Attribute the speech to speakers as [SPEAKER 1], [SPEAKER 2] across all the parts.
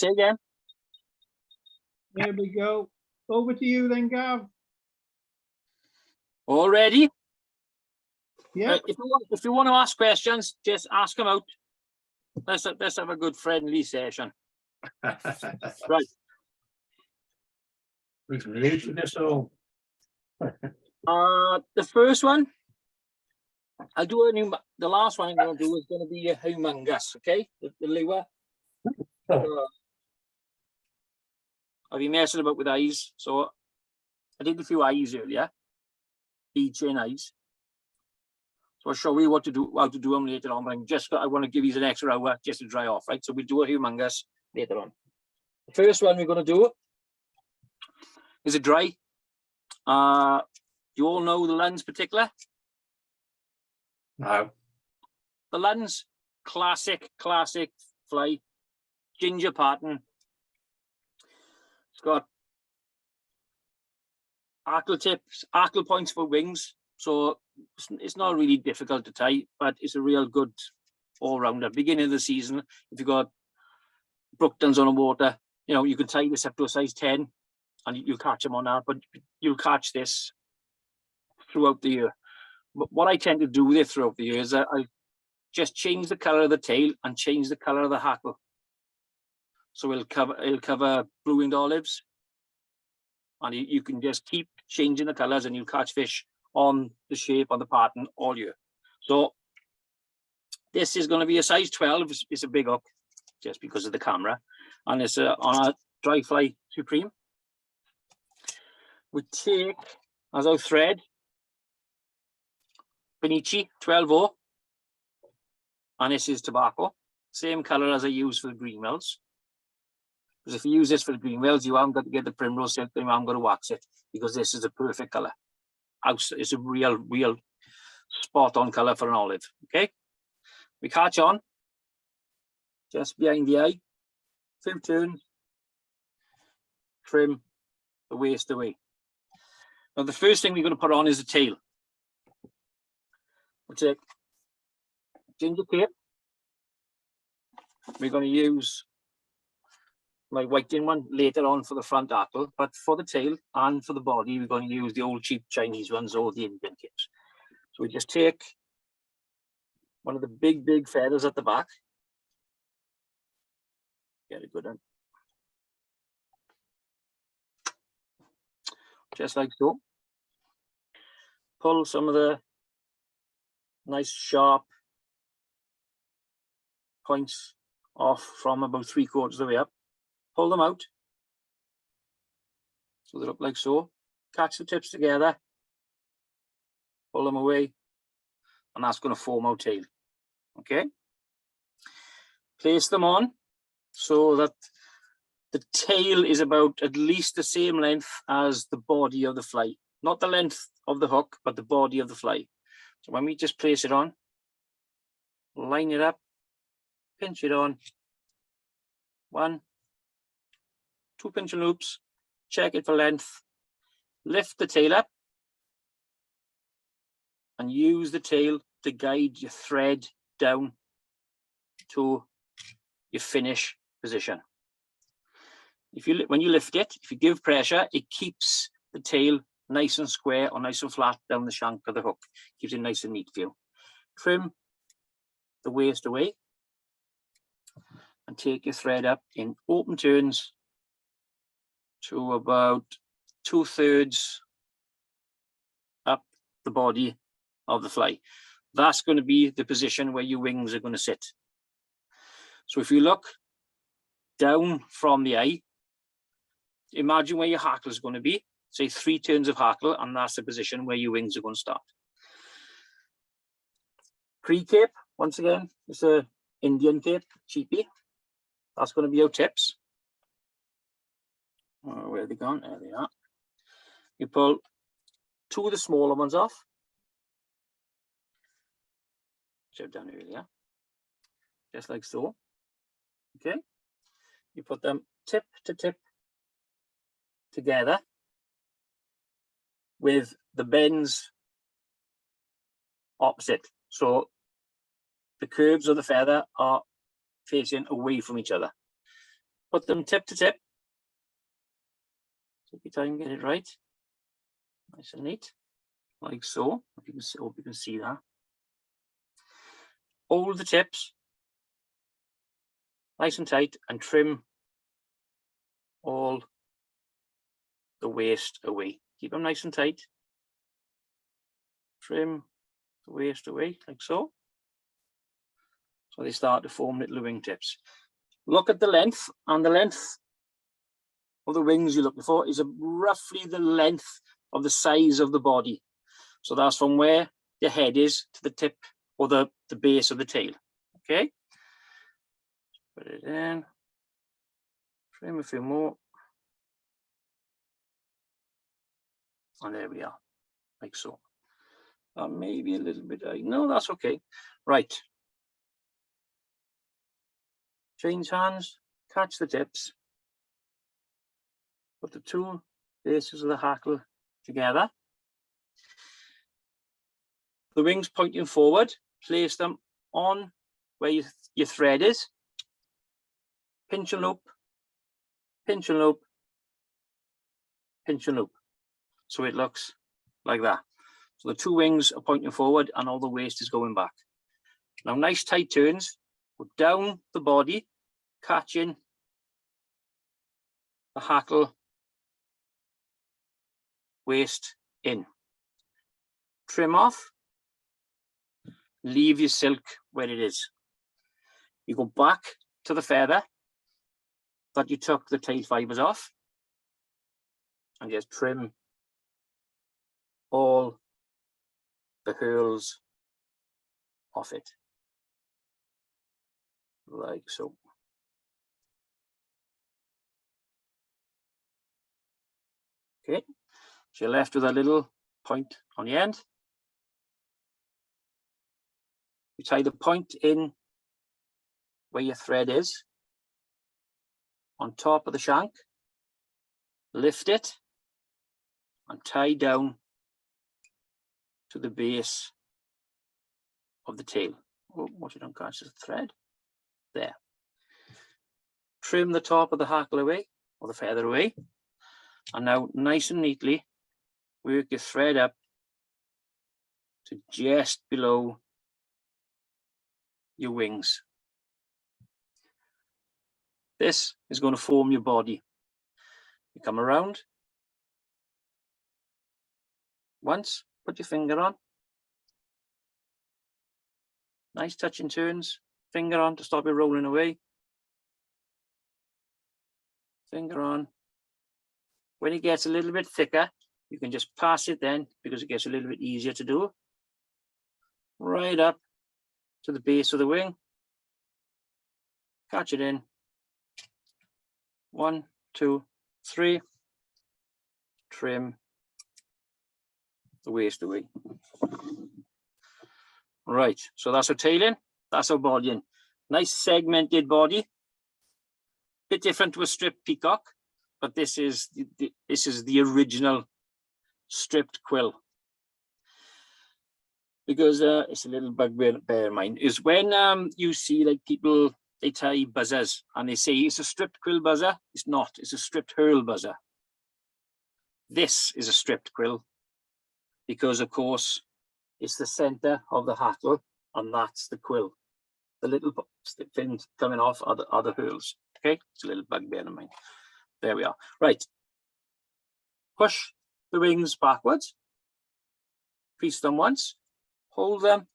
[SPEAKER 1] say again.
[SPEAKER 2] There we go. Over to you then, Gav.
[SPEAKER 1] All ready?
[SPEAKER 2] Yeah.
[SPEAKER 1] If you want to ask questions, just ask them out. Let's have a good friendly session. Right.
[SPEAKER 3] We can relate to this all.
[SPEAKER 1] The first one, I'll do the last one I'm going to do is going to be a Humungus, okay? The lure. I've been messing about with eyes, so I did a few eyes earlier, bead chain eyes. So I'll show you how to do them later on, but I want to give you an extra hour just to dry off, right? So we'll do a Humungus later on. The first one we're going to do is a dry. You all know the Lunn's particular?
[SPEAKER 3] No.
[SPEAKER 1] The Lunn's classic fly, ginger pattern. It's got arcle tips, arcle points for wings, so it's not really difficult to tie, but it's a real good all-rounder. Beginning of the season, if you've got Brooktons on the water, you know, you can tie this up to a size 10 and you'll catch them on that, but you'll catch this throughout the year. But what I tend to do with it throughout the year is that I just change the color of the tail and change the color of the hackle. So it'll cover blue-winged olives, and you can just keep changing the colors and you'll catch fish on the shape, on the pattern all year. So this is going to be a size 12. It's a big hook just because of the camera, and it's on a dry fly supreme. We take as our thread Benici 12-0, and this is tobacco, same color as I use for the greenwells. Because if you use this for the greenwells, you haven't got to get the primrose silk, and you haven't got to wax it, because this is a perfect color. It's a real spot on color for an olive. Okay, we catch on just behind the eye, few turns, trim the waist away. Now the first thing we're going to put on is the tail. We'll take ginger tape. We're going to use my whiting one later on for the front hackle, but for the tail and for the body, we're going to use the old cheap Chinese ones or the Indian tips. So we just take one of the big feathers at the back. Get a good one. Just like so. Pull some of the nice sharp points off from about 3/4 of the way up. Pull them out so they look like so. Catch the tips together, pull them away, and that's going to form our tail. Okay, place them on so that the tail is about at least the same length as the body of the fly, not the length of the hook, but the body of the fly. So when we just place it on, line it up, pinch it on, 1, 2 pinching loops, check it for length, lift the tail up, and use the tail to guide your thread down to your finish position. When you lift it, if you give pressure, it keeps the tail nice and square or nice and flat down the shank of the hook. Keeps it nice and neat for you. Trim the waist away and take your thread up in open turns to about 2/3 up the body of the fly. That's going to be the position where your wings are going to sit. So if you look down from the eye, imagine where your hackle is going to be. Say 3 turns of hackle, and that's the position where your wings are going to start. Pre-cape, once again, it's a Indian cape, cheapy. That's going to be your tips. Where have they gone? There they are. You pull 2 of the smaller ones off. Should have done earlier. Just like so. Okay. You put them tip to tip together with the bends opposite. So the curves of the feather are facing away from each other. put them tip to tip. Take your time, get it right. Nice and neat, like so. Hope you can see that. Hold the tips nice and tight and trim all the waste away. Keep them nice and tight. Trim the waste away, like so. So they start to form little wingtips. Look at the length, and the length of the wings you're looking for is roughly the length of the size of the body. So that's from where the head is to the tip or the base of the tail. Okay? Put it in. Trim a few more. And there we are, like so. Maybe a little bit, no, that's okay. Right. Change hands, catch the tips. Put the two bases of the hackle together. The wings pointing forward, place them on where your thread is. Pinch and loop, pinch and loop, pinch and loop. So it looks like that. So the two wings are pointing forward and all the waste is going back. Now nice tight turns, go down the body, catching the hackle, waste in. Trim off, leave your silk where it is. You go back to the feather that you took the tail fibers off and just trim all the hurls off it, like so. Okay, so you're left with a little point on the end. You tie the point in where your thread is, on top of the shank, lift it, and tie down to the base of the tail. Oh, watch it don't catch the thread. There. Trim the top of the hackle away, or the feather away, and now nice and neatly work your thread up to just below your wings. This is going to form your body. You come around once, put your finger on. Nice touching turns, finger on to stop it rolling away. Finger on. When it gets a little bit thicker, you can just pass it then because it gets a little bit easier to do. Right up to the base of the wing. Catch it in. 1, 2, 3. Trim the waste away. Right, so that's our tailing, that's our bodying. Nice segmented body. Bit different to a striped peacock, but this is the original stripped quill. Because it's a little bugbear, bear in mind, is when you see like people, they tie buzzers and they say it's a stripped quill buzzer. It's not, it's a stripped hurl buzzer. This is a stripped quill because of course it's the center of the hackle and that's the quill. The little fins coming off are the hurls. Okay, it's a little bugbear in mind. There we are. Right. Push the wings backwards. Crease them once. Hold them.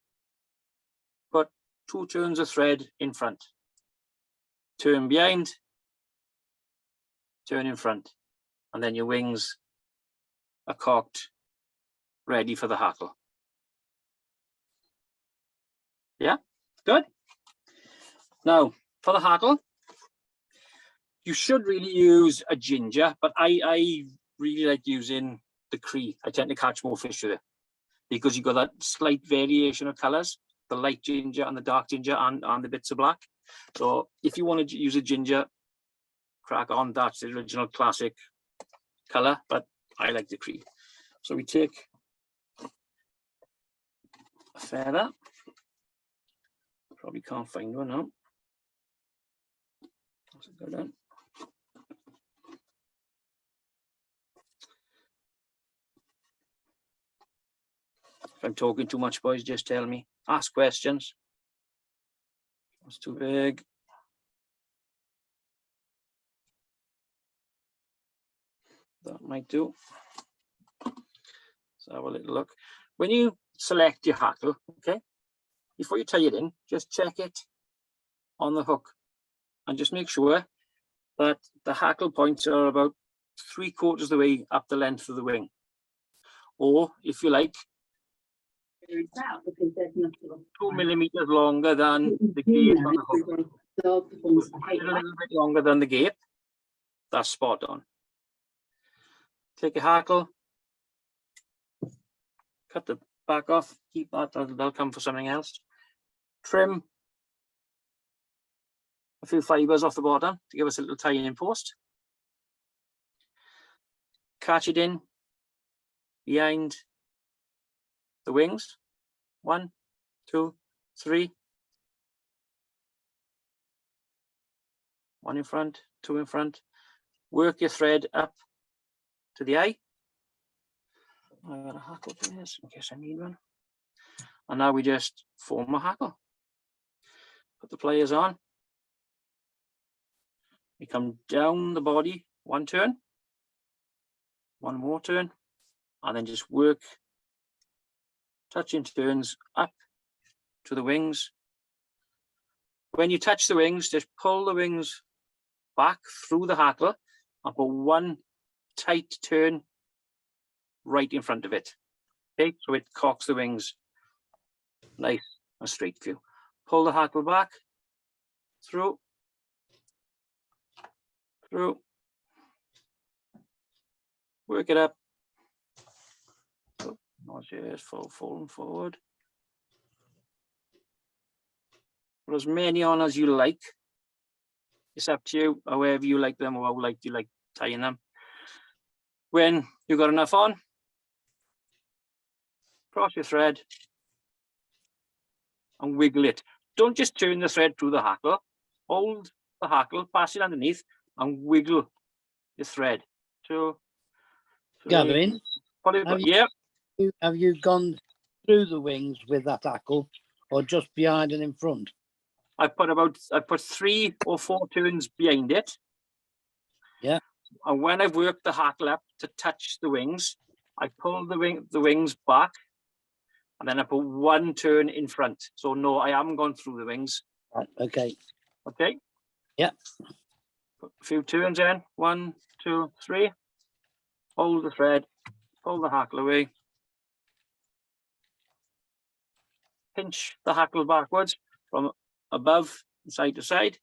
[SPEAKER 1] Put 2 turns of thread in front. Turn behind. Turn in front. And then your wings are cocked, ready for the hackle. Yeah, good. Now, for the hackle, you should really use a ginger, but I really like using the Cree. I tend to catch more fish with it because you've got that slight variation of colors, the light ginger and the dark ginger and the bits of black. So if you want to use a ginger, crack on, that's the original classic color, but I like the Cree. So we take a feather. Probably can't find one now. Go down. If I'm talking too much, boys, just tell me. Ask questions. It's too big. That might do. So have a little look. When you select your hackle, okay, before you tie it in, just check it on the hook and just make sure that the hackle points are about 3/4 of the way up the length of the wing. Or if you like, 2 millimeters longer than the gape on the hook. A little bit longer than the gape. That's spot on. Take a hackle, cut the back off, keep that, that'll come for something else. Trim a few fibers off the bottom to give us a little tie-in post. Catch it in behind the wings. 1, 2, 3. 1 in front, 2 in front. Work your thread up to the eye. I've got a hackle for this in case I need one. And now we just form a hackle. Put the pliers on. We come down the body 1 turn, 1 more turn, and then just work touching turns up to the wings. When you touch the wings, just pull the wings back through the hackle and put 1 tight turn right in front of it. Okay, so it cocks the wings nice and straight for you. Pull the hackle back, through, work it up. Not just folding forward. Put as many on as you like. It's up to you, however you like them or how you like tying them. When you've got enough on, cross your thread and wiggle it. Don't just turn the thread through the hackle. Hold the hackle, pass it underneath, and wiggle your thread. 2, 3.
[SPEAKER 3] Gavin,
[SPEAKER 1] Yeah.
[SPEAKER 3] have you gone through the wings with that hackle, or just behind and in front?
[SPEAKER 1] I put 3 or 4 turns behind it.
[SPEAKER 3] Yeah.
[SPEAKER 1] And when I've worked the hackle up to touch the wings, I pull the wings back, and then I put 1 turn in front. So no, I haven't gone through the wings.
[SPEAKER 3] Right, okay.
[SPEAKER 1] Okay.
[SPEAKER 3] Yeah.
[SPEAKER 1] Put a few turns in. 1, 2, 3. Hold the thread. Pull the hackle away. Pinch the hackle backwards from above, side to side.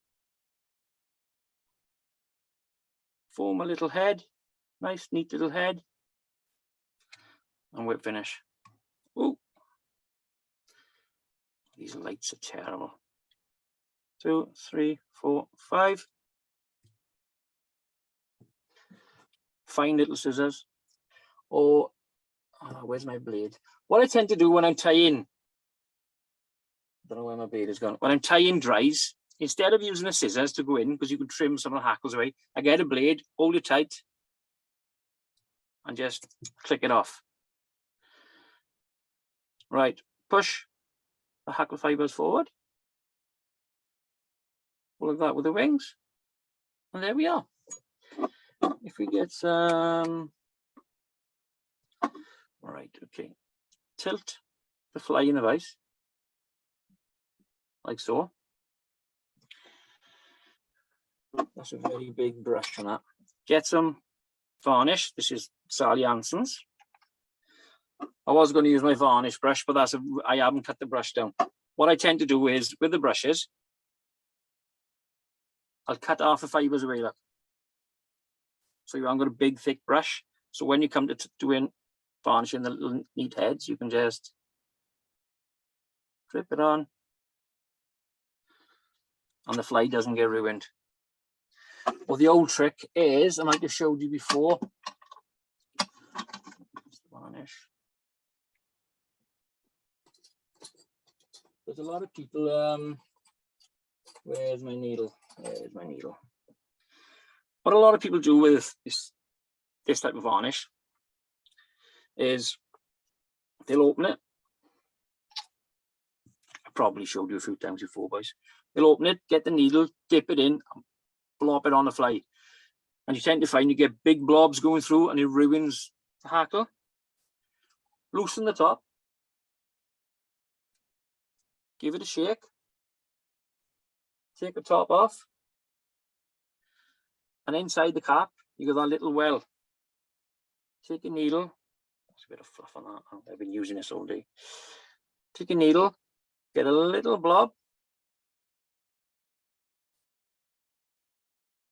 [SPEAKER 1] Form a little head. Nice, neat little head. And whip finish. Ooh. These lights are terrible. 2, 3, 4, 5. Fine little scissors. Or, where's my blade? What I tend to do when I'm tying, I don't know where my blade is gone. When I'm tying dries, instead of using the scissors to go in, because you can trim some of the hackles away, I get a blade, hold it tight, and just click it off. Right, push the hackle fibers forward. All of that with the wings. And there we are. If we get some, right, okay. Tilt the fly in the vise, like so. That's a very big brush on that. Get some varnish. This is Sally Hansen's. I was going to use my varnish brush, but I haven't cut the brush down. What I tend to do is, with the brushes, I'll cut half the fibers away, look. So you haven't got a big, thick brush. So when you come to doing varnishing the little neat heads, you can just drip it on, and the fly doesn't get ruined. Well, the old trick is, I might have showed you before, varnish. There's a lot of people, where's my needle? There's my needle. What a lot of people do with this type of varnish is they'll open it probably showed you a few times before, boys. You'll open it, get the needle, dip it in, and blop it on the fly. And you tend to find you get big blobs going through and it ruins the hackle. Loosen the top. Give it a shake. Take the top off. And inside the cap, you got that little well. Take a needle. There's a bit of fluff on that. I've been using this all day. Take a needle, get a little blob.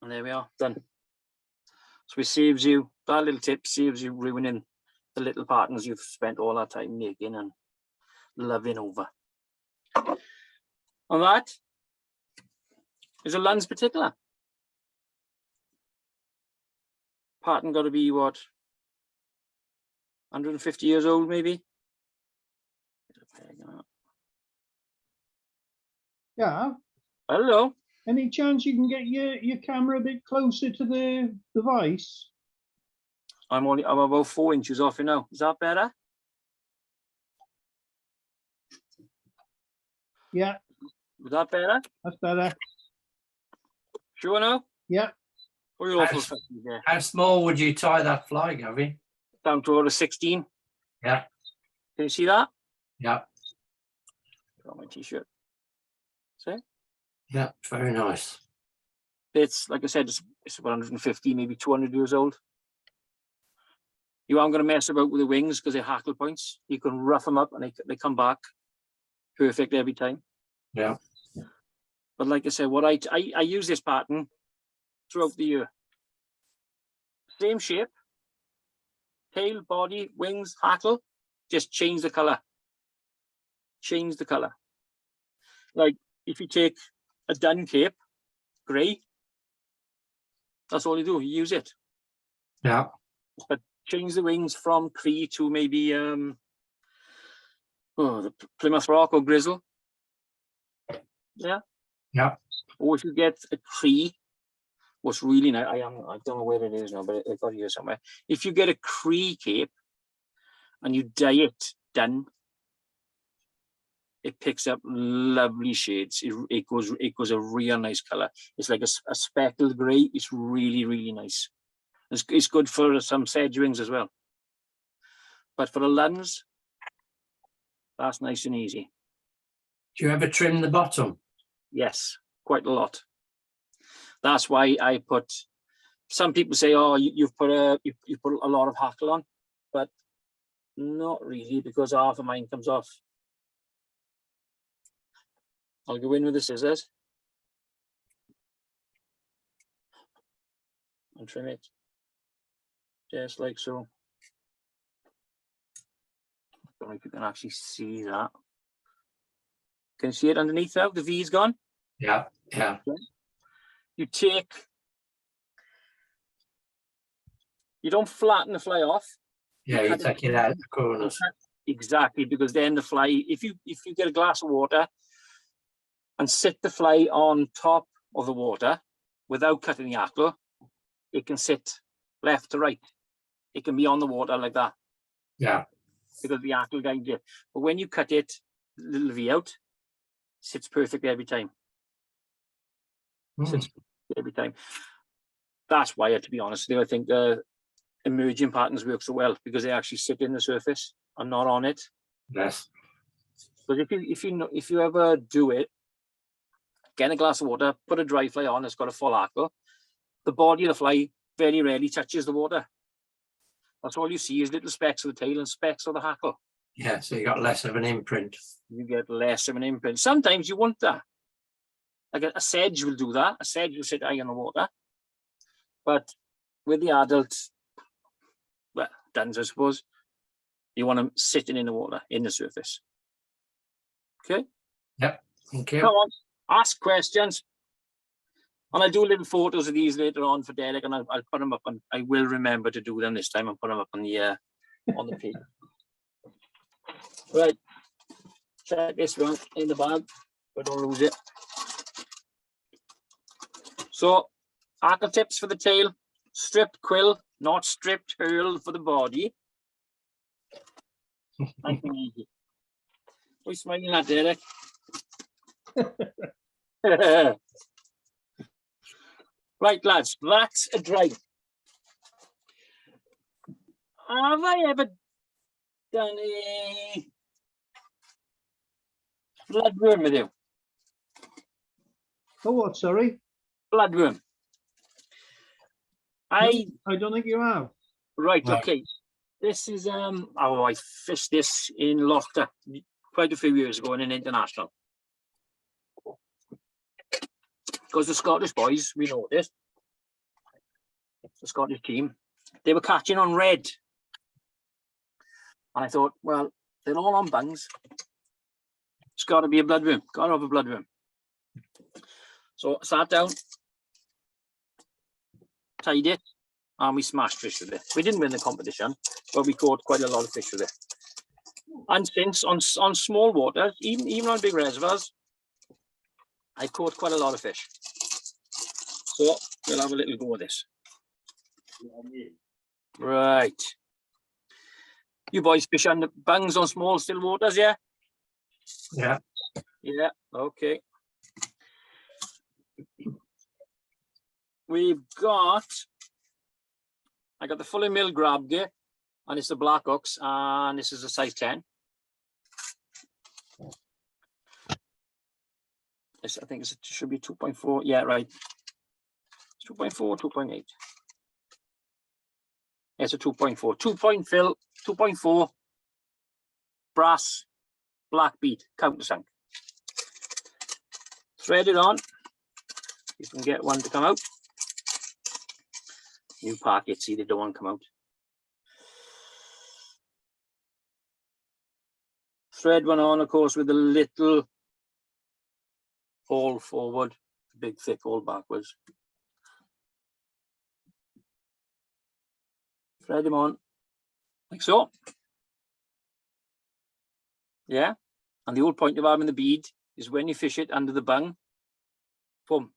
[SPEAKER 1] And there we are, done. So it saves you, that little tip saves you ruining the little patterns you've spent all that time making and loving over. And that is a Lunn's particular. Pattern got to be what, 150 years old maybe?
[SPEAKER 2] Yeah.
[SPEAKER 1] I don't know.
[SPEAKER 2] Any chance you can get your camera a bit closer to the device?
[SPEAKER 1] I'm about 4 inches off you now. Is that better?
[SPEAKER 2] Yeah,
[SPEAKER 1] Is that better?
[SPEAKER 2] that's better.
[SPEAKER 1] Sure now?
[SPEAKER 2] Yeah.
[SPEAKER 1] Or you're awful fucking there.
[SPEAKER 4] How small would you tie that fly, Gavin?
[SPEAKER 1] Down to about a 16.
[SPEAKER 4] Yeah.
[SPEAKER 1] Can you see that?
[SPEAKER 4] Yeah.
[SPEAKER 1] Put on my t-shirt. See?
[SPEAKER 4] Yeah, very nice.
[SPEAKER 1] It's like I said, it's 150, maybe 200 years old. You aren't going to mess about with the wings because they're hackle points. You can rough them up and they come back perfect every time.
[SPEAKER 4] Yeah.
[SPEAKER 1] But like I said, what I use this pattern throughout the year. Same shape, tail, body, wings, hackle, just change the color. Change the color. Like if you take a dun cape, grey, that's all you do, you use it.
[SPEAKER 4] Yeah.
[SPEAKER 1] But change the wings from Cree to maybe the Plymouth Rock or Grizzle. Yeah.
[SPEAKER 4] Yeah.
[SPEAKER 1] Or if you get a Cree, what's really nice, I don't know where it is now, but I've got it here somewhere. If you get a Cree cape and you dye it dun, it picks up lovely shades. It goes a real nice color. It's like a speckled grey. It's really, really nice. It's good for some sedge wings as well. But for the Lunns, that's nice and easy.
[SPEAKER 4] Do you ever trim the bottom?
[SPEAKER 1] Yes, quite a lot. That's why I put. Some people say, "Oh, you put a lot of hackle on," but not really, because half of mine comes off. I'll go in with the scissors and trim it just like so. Don't know if you can actually see that. Can you see it underneath now? The V's gone.
[SPEAKER 4] Yeah. Yeah.
[SPEAKER 1] You don't flatten the fly off.
[SPEAKER 4] Yeah, you take it out of the corners.
[SPEAKER 1] Exactly, because then the fly, if you get a glass of water and sit the fly on top of the water without cutting the hackle, it can sit left to right. It can be on the water like that.
[SPEAKER 4] Yeah.
[SPEAKER 1] Because the hackle guides it. But when you cut it, the little V out, sits perfect every time. Sits every time. That's why, to be honest with you, I think the emerging patterns work so well, because they actually sit in the surface and not on it.
[SPEAKER 4] Yes.
[SPEAKER 1] But if you ever do it, get a glass of water, put a dry fly on, it's got a full hackle. The body of the fly very rarely touches the water. That's all you see is little specks of the tail and specks of the hackle.
[SPEAKER 4] Yeah, so you got less of an imprint.
[SPEAKER 1] You get less of an imprint. Sometimes you want that. Like a sedge will do that. A sedge will sit high in the water. But with the adults, well, duns, I suppose, you want them sitting in the water, in the surface. Okay?
[SPEAKER 4] Yep. Thank you.
[SPEAKER 1] Come on, ask questions. And I'll do little photos of these later on for Derek, and I'll put them up, and I will remember to do them this time and put them up on the page. Right. Check this one in the bag, but don't lose it. So, hackle tips for the tail, stripped quill, not stripped hurl for the body. Nice and easy. What are you smiling at, Derek? Right, lads, that's a dry. Have I ever done a bloodworm with you?
[SPEAKER 2] Oh, what, sorry?
[SPEAKER 1] Bloodworm.
[SPEAKER 2] I don't think you have.
[SPEAKER 1] Right,
[SPEAKER 4] Right.
[SPEAKER 1] okay. This is oh, I fished this in Lochter quite a few years ago in an international. Because the Scottish boys, we know this, the Scottish team, they were catching on red. And I thought, well, they're all on bungs. It's got to be a bloodworm. Got to have a bloodworm. So I sat down, tied it, and we smashed fish with it. We didn't win the competition, but we caught quite a lot of fish with it. And since on small waters, even on big reservoirs, I caught quite a lot of fish. So we'll have a little go of this. Right. You boys fish on the bungs on small still waters, yeah?
[SPEAKER 4] Yeah.
[SPEAKER 1] Yeah, okay. We've got, I got the fully milled grab gear, and it's the Black Hooks, and this is a size 10. This, I think it should be 2.4. Yeah, right. It's 2.4, 2.8. It's a 2.4. 2.4 brass black bead countersunk. Thread it on. You can get one to come out. New packet, see they don't want to come out. Thread one on, of course, with a little hole forward, big thick hole backwards. Thread them on, like so. Yeah, and the whole point of having the bead is when you fish it under the bung, boom,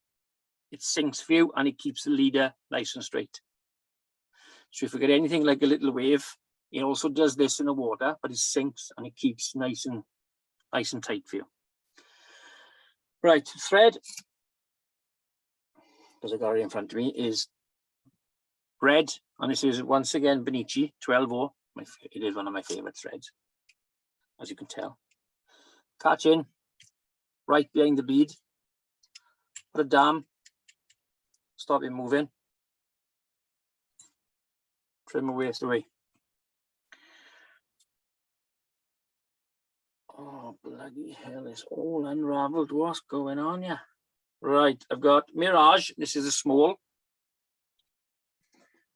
[SPEAKER 1] it sinks for you and it keeps the leader nice and straight. So if you get anything like a little wave, it also does this in the water, but it sinks and it keeps nice and tight for you. Right, thread, because I got it in front of me, is red, and this is once again Benici 12-0. It is one of my favorite threads, as you can tell. Catch in, right behind the bead, put a dam, stop it moving, trim my waist away. Oh, bloody hell, it's all unraveled. What's going on here? Right, I've got Mirage. This is a small.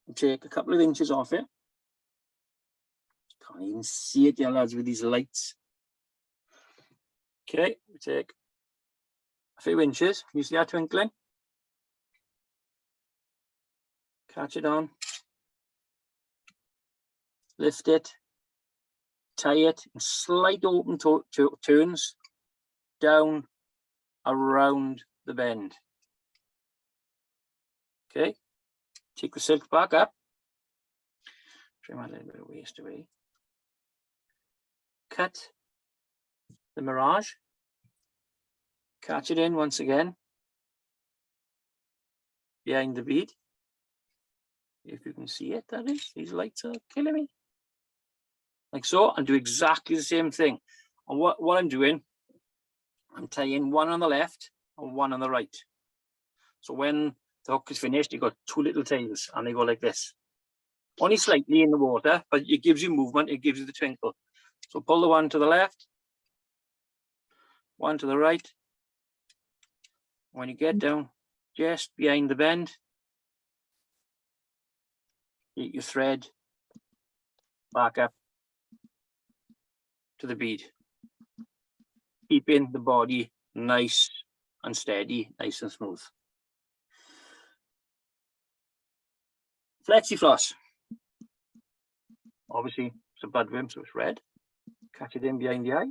[SPEAKER 1] I'll take a couple of inches off it. Can't even see it, yeah, lads, with these lights. Okay, we take a few inches. You see that twinkling? Catch it on. Lift it. Tie it in slight open turns down around the bend. Okay, take the silk back up. Trim a little bit of waste away. Cut the Mirage. Catch it in once again behind the bead. If you can see it, that is. These lights are killing me. Like so, and do exactly the same thing. And what I'm doing, I'm tying one on the left and one on the right. So when the hook is finished, you've got two little tails and they go like this. Only slightly in the water, but it gives you movement, it gives you the twinkle. So pull the one to the left, one to the right. When you get down just behind the bend, take your thread back up to the bead, keeping the body nice and steady, nice and smooth. Flexi floss. Obviously, it's a bloodworm, so it's red. Catch it in behind the eye.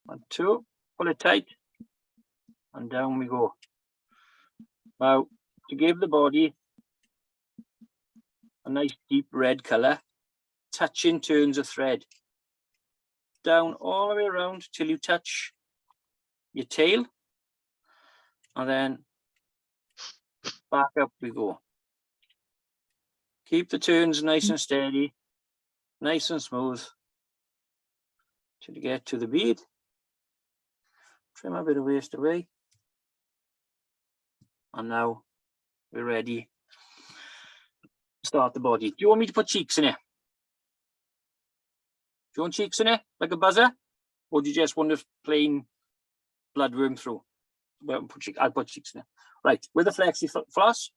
[SPEAKER 1] 1, 2, pull it tight, and down we go. Now, to give the body a nice deep red colour, touch in turns of thread. Down all the way around till you touch your tail, and then back up we go. Keep the turns nice and steady, nice and smooth, till you get to the bead. Trim a bit of waste away. And now we're ready to start the body. Do you want me to put cheeks in it? Do you want cheeks in it, like a buzzer? Or do you just want a plain bloodworm through? Well, I'll put cheeks in it. Right, with the flexi floss.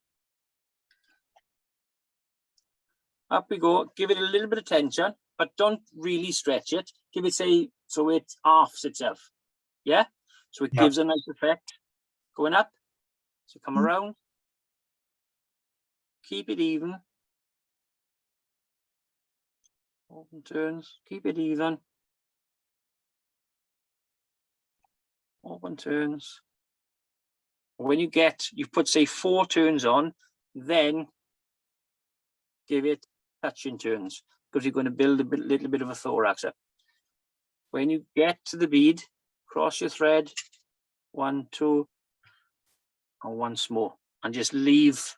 [SPEAKER 1] Up we go. Give it a little bit of tension, but don't really stretch it. Give it, say, so it halves itself. Yeah? So it gives a nice effect. Going up. So come around. Keep it even. Open turns. Keep it even. Open turns. When you put, say, 4 turns on, then give it touching turns, because you're going to build a little bit of a thorax up. When you get to the bead, cross your thread, 1, 2, and once more, and just leave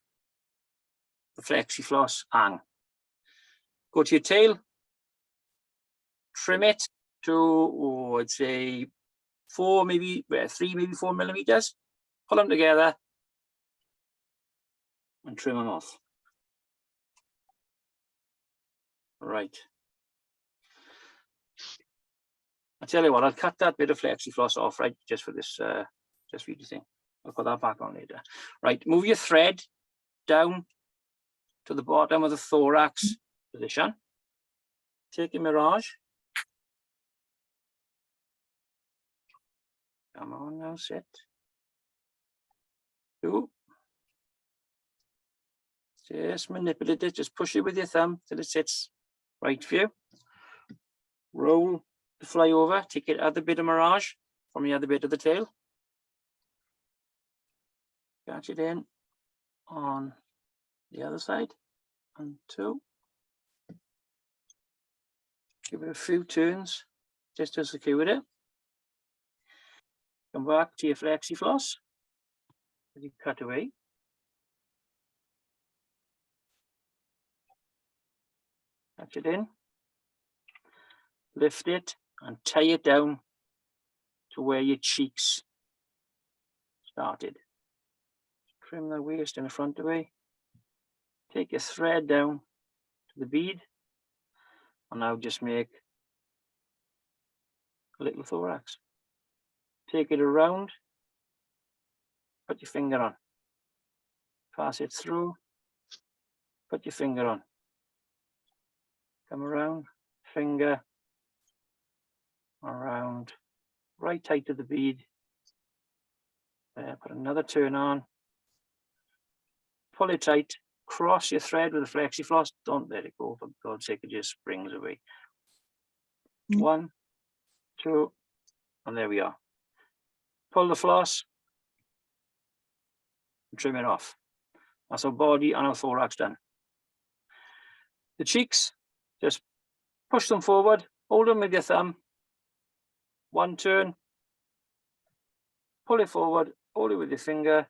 [SPEAKER 1] the flexi floss hang. Go to your tail, trim it to, I'd say 3, maybe 4 millimeters. Pull them together and trim them off. Right. I tell you what, I'll cut that bit of flexi floss off, right, just for this, just for you to think. I'll put that back on later. Right, move your thread down to the bottom of the thorax position. Take your mirage. Come on now, sit. 2. Just manipulate it, just push it with your thumb till it sits right for you. Roll the fly over, take your other bit of mirage from the other bit of the tail. Catch it in on the other side, and 2. Give it a few turns just to secure it. Come back to your flexi floss that you cut away. Catch it in, lift it, and tie it down to where your cheeks started. Trim the waist in the front away. Take your thread down to the bead, and now just make a little thorax. Take it around, put your finger on, pass it through, put your finger on, come around, finger, around, right tight to the bead. There, put another turn on, pull it tight, cross your thread with a flexi floss, don't let it go, for God's sake, it just springs away. 1, 2, and there we are. Pull the floss, and trim it off. That's our body and our thorax done. The cheeks, just push them forward, hold them with your thumb, 1 turn, pull it forward, hold it with your finger,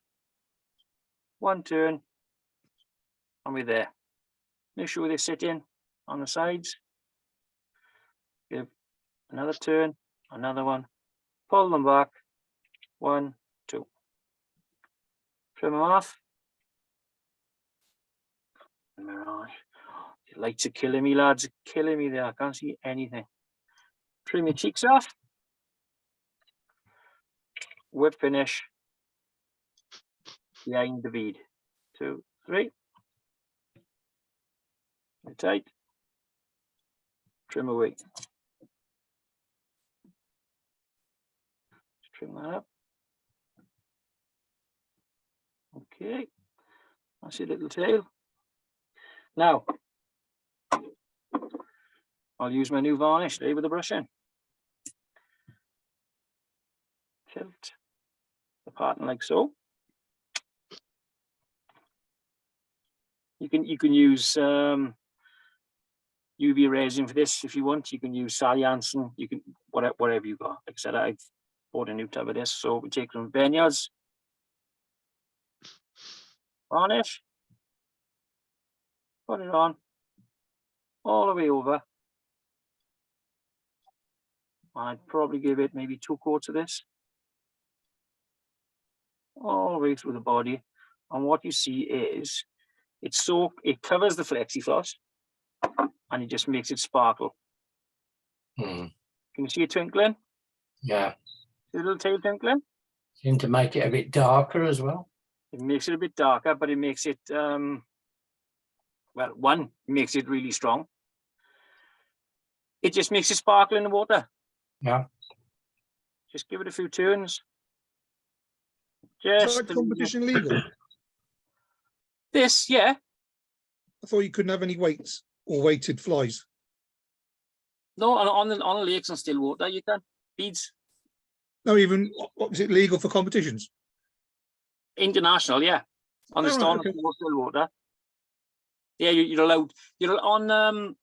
[SPEAKER 1] 1 turn, and we're there. Make sure they sit in on the sides. Give another turn, another one, pull them back, 1, 2. Trim them off. Mirage. The lights are killing me, lads, killing me there. I can't see anything. Trim your cheeks off. Whip finish behind the bead. 2, 3. Get tight. Trim away. Trim that up. Okay. That's your little tail. Now, I'll use my new varnish today with the brush in. Tilt the pattern like so. You can use UV resin for this if you want. You can use Sally Hansen. You can whatever you got. Like I said, bought a new tub of this. So we take some vineyards, varnish, put it on all the way over. I'd probably give it maybe 2 coats of this all the way through the body. And what you see is it covers the flexi-floss and it just makes it sparkle.
[SPEAKER 4] Mm.
[SPEAKER 1] Can you see it twinkling?
[SPEAKER 4] Yeah.
[SPEAKER 1] See the little tail twinkling?
[SPEAKER 4] Seem to make it a bit darker as well.
[SPEAKER 1] It makes it a bit darker, but it makes it, well, one, makes it really strong. It just makes it sparkle in the water.
[SPEAKER 4] Yeah.
[SPEAKER 1] Just give it a few turns.
[SPEAKER 5] Is
[SPEAKER 1] Just
[SPEAKER 5] that competition legal?
[SPEAKER 1] this, yeah.
[SPEAKER 5] I thought you couldn't have any weights or weighted flies.
[SPEAKER 1] No, on the lakes and still water, you can. Beads.
[SPEAKER 5] No, even what was it legal for competitions?
[SPEAKER 1] International, yeah. On the
[SPEAKER 5] Oh, right,
[SPEAKER 1] storm,
[SPEAKER 5] okay.
[SPEAKER 1] still water. Yeah, you're allowed. You're on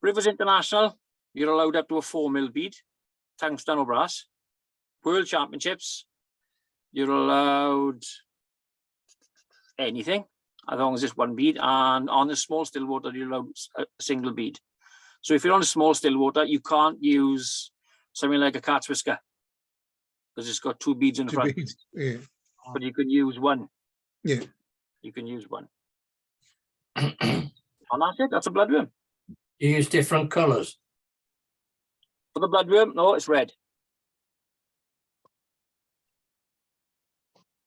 [SPEAKER 1] Rivers International. You're allowed up to a 4 mil bead, tungsten or brass. World Championships, you're allowed anything as long as it's 1 bead. And on the small still water, you're allowed a single bead. So if you're on a small still water, you can't use something like a cat's whisker because it's got 2 beads in the front.
[SPEAKER 5] Yeah.
[SPEAKER 1] But you can use 1.
[SPEAKER 5] Yeah.
[SPEAKER 1] You can use 1. And that's it. That's a bloodworm.
[SPEAKER 4] You use different colours.
[SPEAKER 1] For the bloodworm, no, it's red.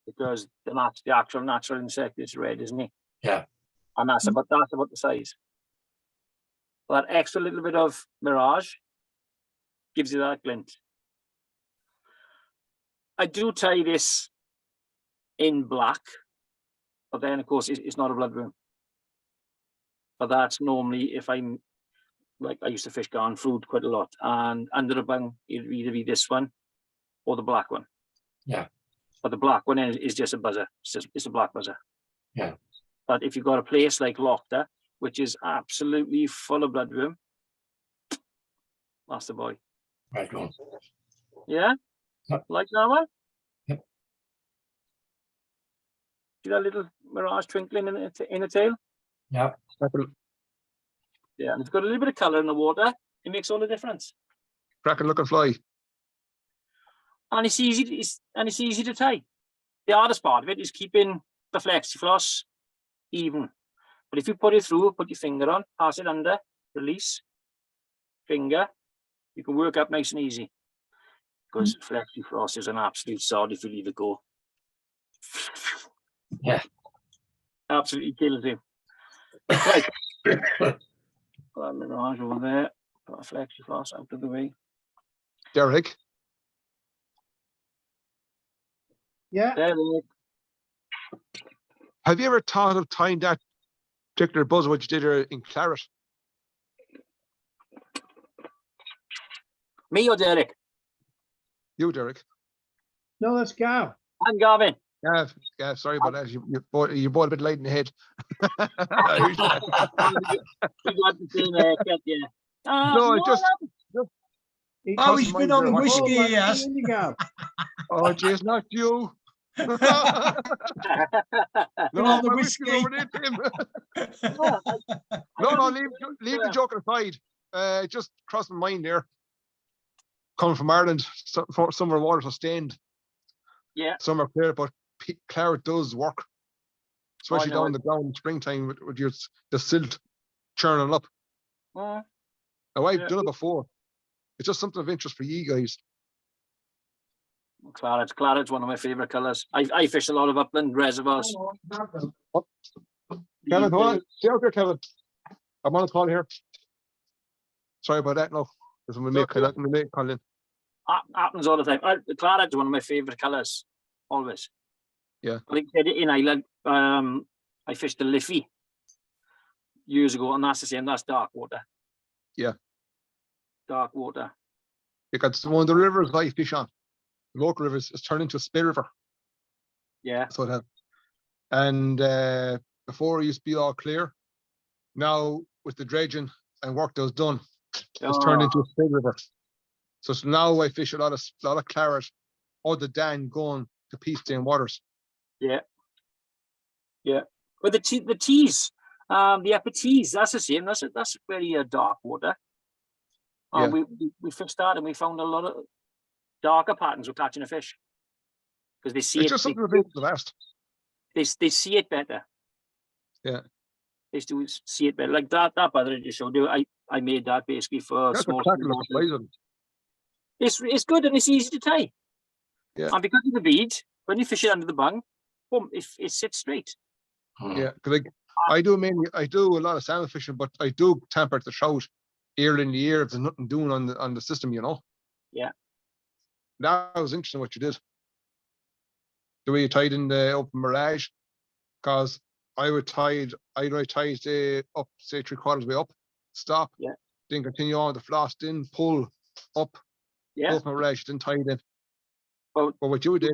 [SPEAKER 1] Because the actual natural insect is red, isn't it?
[SPEAKER 4] Yeah.
[SPEAKER 1] And that's about the size. That extra little bit of mirage gives you that glint. I do tie this in black, but then of course it's not a bloodworm. But that's normally if I'm like I used to fish garn food quite a lot, and under the bung it'd either be this one or the black one.
[SPEAKER 4] Yeah.
[SPEAKER 1] But the black one is just a buzzer. It's a black buzzer.
[SPEAKER 4] Yeah.
[SPEAKER 1] But if you've got a place like Lochta, which is absolutely full of bloodworm, that's the boy.
[SPEAKER 4] Red one.
[SPEAKER 1] Yeah?
[SPEAKER 4] Yep.
[SPEAKER 1] Like that one?
[SPEAKER 4] Yep.
[SPEAKER 1] See that little mirage twinkling in the tail?
[SPEAKER 4] Yeah.
[SPEAKER 1] Yeah, and it's got a little bit of colour in the water. It makes all the difference.
[SPEAKER 6] Cracking looking fly.
[SPEAKER 1] And it's easy to tie. The hardest part of it is keeping the flexi-floss even. But if you put it through, put your finger on, pass it under, release, finger, you can work up nice and easy. Because flexi-floss is an absolute sod if you leave it go.
[SPEAKER 4] Yeah.
[SPEAKER 1] Absolutely kills you. Right. Put that mirage over there. Put a flexi-floss out of the way.
[SPEAKER 6] Derek,
[SPEAKER 2] Yeah,
[SPEAKER 1] There we
[SPEAKER 6] have you ever thought of tying that particular buzz what you did there in claret?
[SPEAKER 1] Me or Derek?
[SPEAKER 6] You, Derek.
[SPEAKER 2] no, that's Gav.
[SPEAKER 1] I'm Gavin.
[SPEAKER 6] Yeah, sorry about that. You're both a bit late in the head.
[SPEAKER 1] We got the same haircut, yeah.
[SPEAKER 6] No, it just
[SPEAKER 7] Oh, he's been on the
[SPEAKER 6] Oh,
[SPEAKER 7] whiskey,
[SPEAKER 2] Oh,
[SPEAKER 7] yes.
[SPEAKER 2] you, Gav.
[SPEAKER 6] oh jeez, not you. No,
[SPEAKER 7] on the
[SPEAKER 6] my
[SPEAKER 7] whiskey.
[SPEAKER 6] whiskey's over there, Tim. No, leave the joke aside. It just crossed my mind there. Coming from Ireland, some of our waters are stained,
[SPEAKER 1] Yeah.
[SPEAKER 6] some are clear, but claret does work, especially
[SPEAKER 1] know
[SPEAKER 6] down the ground in springtime with the silt churning up.
[SPEAKER 1] Mm.
[SPEAKER 6] Now I've
[SPEAKER 1] Yeah.
[SPEAKER 6] done it before. It's just something of interest for you guys.
[SPEAKER 1] Claret's one of my favourite colours. I fish a lot of upland reservoirs.
[SPEAKER 6] Kevin, hold on. Stay out there, Kevin. I'm on a call here. Sorry about that. No, because we make call in.
[SPEAKER 1] Happens all the time. Claret's one of my favourite colours, always.
[SPEAKER 6] Yeah.
[SPEAKER 1] Like I said, in Ireland, I fished the Liffey years ago, and that's the same. That's dark water.
[SPEAKER 6] Yeah.
[SPEAKER 1] Dark water.
[SPEAKER 6] Because one of the rivers I fish on, the local rivers, is turned into a spit river.
[SPEAKER 1] Yeah.
[SPEAKER 6] So it has. And before it used to be all clear. Now with the dredging and work that was done, it's turned into a spit river. So now I fish a lot of claret, other than going to peat stained waters.
[SPEAKER 1] Yeah. But the tees, the upper tees, that's the same. That's very dark water.
[SPEAKER 6] Yeah.
[SPEAKER 1] We fished that and we found a lot of darker patterns of catching a fish because they see
[SPEAKER 6] It's just something to the best.
[SPEAKER 1] they see it better.
[SPEAKER 6] Yeah.
[SPEAKER 1] They do see it better. Like that brother I just showed you. I made that basically for
[SPEAKER 6] That's a
[SPEAKER 1] small.
[SPEAKER 6] cracker of poison.
[SPEAKER 1] It's good and it's easy to tie.
[SPEAKER 6] Yeah.
[SPEAKER 1] And because of the bead, when you fish it under the bung, boom, it sits straight.
[SPEAKER 6] Yeah, because I do a lot of salmon fishing, but I do tamper the trout early in the year if there's nothing doing on the system, you know.
[SPEAKER 1] Yeah.
[SPEAKER 6] That was interesting what you did. The way you tied in the open mirage, because I would tied up, say 3/4 way up, stop,
[SPEAKER 1] Yeah.
[SPEAKER 6] then continue on the floss, then pull up,
[SPEAKER 1] Yeah.
[SPEAKER 6] open mirage, then tie it in.
[SPEAKER 1] Well,
[SPEAKER 6] But what you did,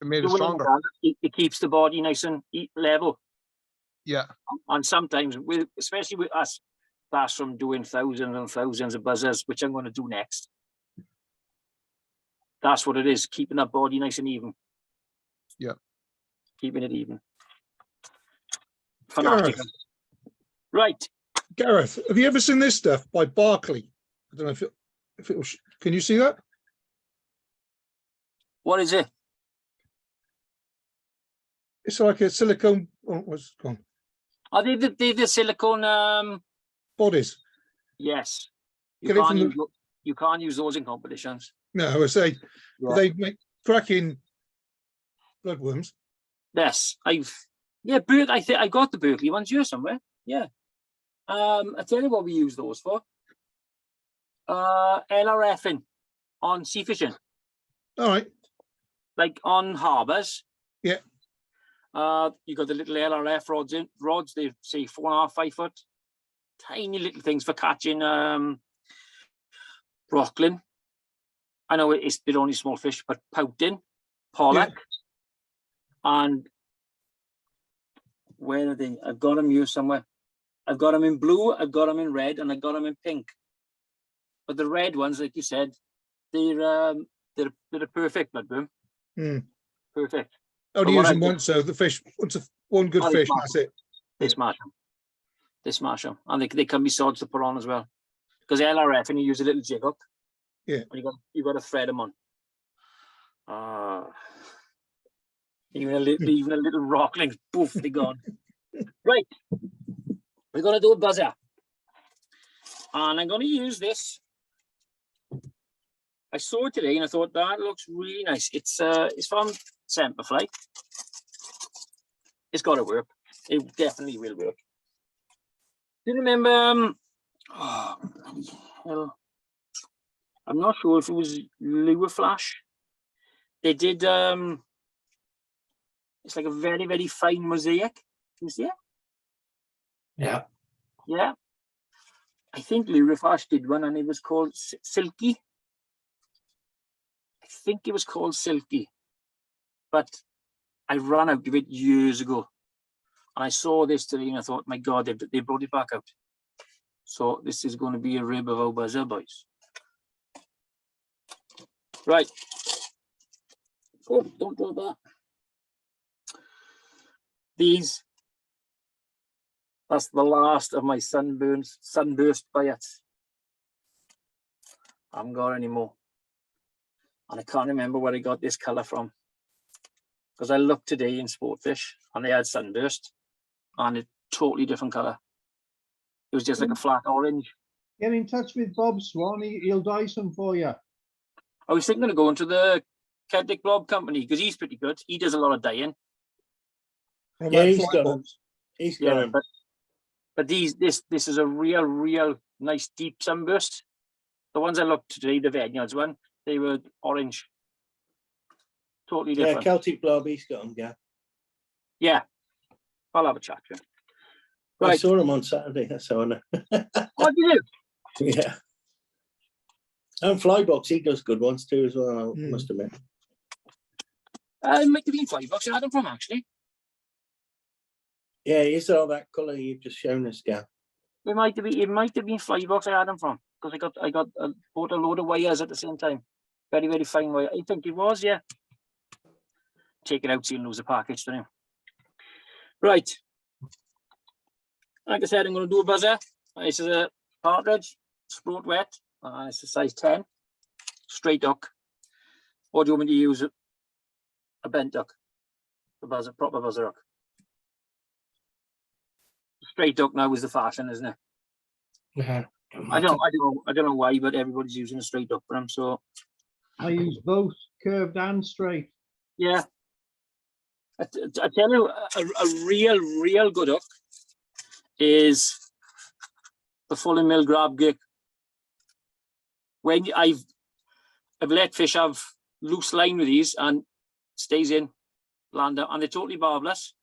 [SPEAKER 6] it made it
[SPEAKER 1] doing
[SPEAKER 6] stronger.
[SPEAKER 1] that, it keeps the body nice and level.
[SPEAKER 6] Yeah,
[SPEAKER 1] And sometimes, especially with us, that's from doing thousands and thousands of buzzers, which I'm going to do next. That's what it is, keeping that body nice and even.
[SPEAKER 6] Yeah.
[SPEAKER 1] Keeping it even. Fanatical.
[SPEAKER 5] Gareth,
[SPEAKER 1] Right.
[SPEAKER 5] Gareth, have you ever seen this stuff by Barclay? I don't know if it will. Can you see that?
[SPEAKER 1] What is it?
[SPEAKER 5] It's like a silicone. Oh, what's it gone?
[SPEAKER 1] Are they the silicone?
[SPEAKER 5] Bodies.
[SPEAKER 1] Yes.
[SPEAKER 5] Get it from the-
[SPEAKER 1] You can't use those in competitions.
[SPEAKER 5] No, I say
[SPEAKER 1] Yeah.
[SPEAKER 5] they make cracking bloodworms.
[SPEAKER 1] Yes, I think I got the Berkeley ones here somewhere. Yeah. I tell you what we use those for. LRFing on sea fishing,
[SPEAKER 5] All right.
[SPEAKER 1] like on harbours.
[SPEAKER 5] Yeah.
[SPEAKER 1] You got the little LRF rods. They say 4.5, 5 foot, tiny little things for catching rockling. I know they're only small fish, but pouting, pollock, and where are they? I've got them here somewhere. I've got them in blue, I've got them in red, and I've got them in pink. But the red ones, like you said, they're a perfect bloodworm.
[SPEAKER 5] Mm.
[SPEAKER 1] Perfect.
[SPEAKER 5] Only
[SPEAKER 1] But what
[SPEAKER 5] use
[SPEAKER 1] I
[SPEAKER 5] them
[SPEAKER 1] do-
[SPEAKER 5] once, so the fish, one good
[SPEAKER 1] Oh, they
[SPEAKER 5] fish,
[SPEAKER 1] smash
[SPEAKER 5] that's it.
[SPEAKER 1] They
[SPEAKER 5] Yeah.
[SPEAKER 1] smash them. They smash them, and they can be sods to put on as well. Because LRF, and you use a little jig hook.
[SPEAKER 5] Yeah.
[SPEAKER 1] And you got to thread them on. Even a little rockling, poof, they gone. Right, we're gonna do a buzzer, and I'm gonna use this. I saw it today and I thought that looks really nice. It's from Semperfly. It's got to work. It definitely will work. Do you remember? Oh, bloody hell. I'm not sure if it was Lure Flash. They did. It's like a very, very fine mosaic. Can you see it?
[SPEAKER 4] Yeah.
[SPEAKER 1] Yeah. I think Lure Flash did one, and it was called Silky. I think it was called Silky, but I ran out of it years ago. And I saw this today and I thought, my God, they brought it back out. So this is going to be a rib of our buzzer, boys. Right. Oh, don't do that. That's the last of my sunburst bites. I haven't got any more. And I can't remember where I got this colour from. Because I looked today in Sportfish and they had sunburst and a totally different colour. It was just like a flat orange.
[SPEAKER 2] Get in touch with Bob Swan. He'll dye some for you.
[SPEAKER 1] I was thinking of going to the Celtic Blob company because he's pretty good. He does a lot of dyeing.
[SPEAKER 5] What
[SPEAKER 3] Yeah,
[SPEAKER 5] about
[SPEAKER 3] he's
[SPEAKER 5] flight
[SPEAKER 3] got
[SPEAKER 5] bombs?
[SPEAKER 3] He's got
[SPEAKER 1] Yeah,
[SPEAKER 3] him.
[SPEAKER 1] but this is a real nice deep sunburst. The ones I looked today, the Vineyards one, they were orange. Totally
[SPEAKER 3] Yeah,
[SPEAKER 1] different.
[SPEAKER 3] Celtic Blob, he's got him, yeah.
[SPEAKER 1] Yeah. I'll have a chat to him.
[SPEAKER 3] I
[SPEAKER 1] Right.
[SPEAKER 3] saw him on Saturday, that's how I know.
[SPEAKER 1] What do you do?
[SPEAKER 3] Yeah. And Flybox, he does good ones too as well, I must admit.
[SPEAKER 1] It might have been $5 I had them from, actually.
[SPEAKER 3] Yeah, he's all that colour you've just shown us, yeah.
[SPEAKER 1] It might have been $5 I had them from. because I bought a load of wires at the same time. Very, very fine wire. I think it was, yeah. Take it out so you'll lose the package, don't you? Right. Like I said, I'm going to do a buzzer. This is a partridge, sport wet. It's a size 10, straight duck. Or do you want me to use a bent duck? The buzzer, proper buzzer duck. Straight duck now is the fashion, isn't it?
[SPEAKER 4] Yeah.
[SPEAKER 1] I don't know why, but everybody's using a straight duck for them. So
[SPEAKER 2] I use both curved and straight.
[SPEAKER 1] yeah, I tell you, a real good duck is the Fulham Mill grab gig. When I've let fish have loose line with these and stays in, land out, and they're totally barbless.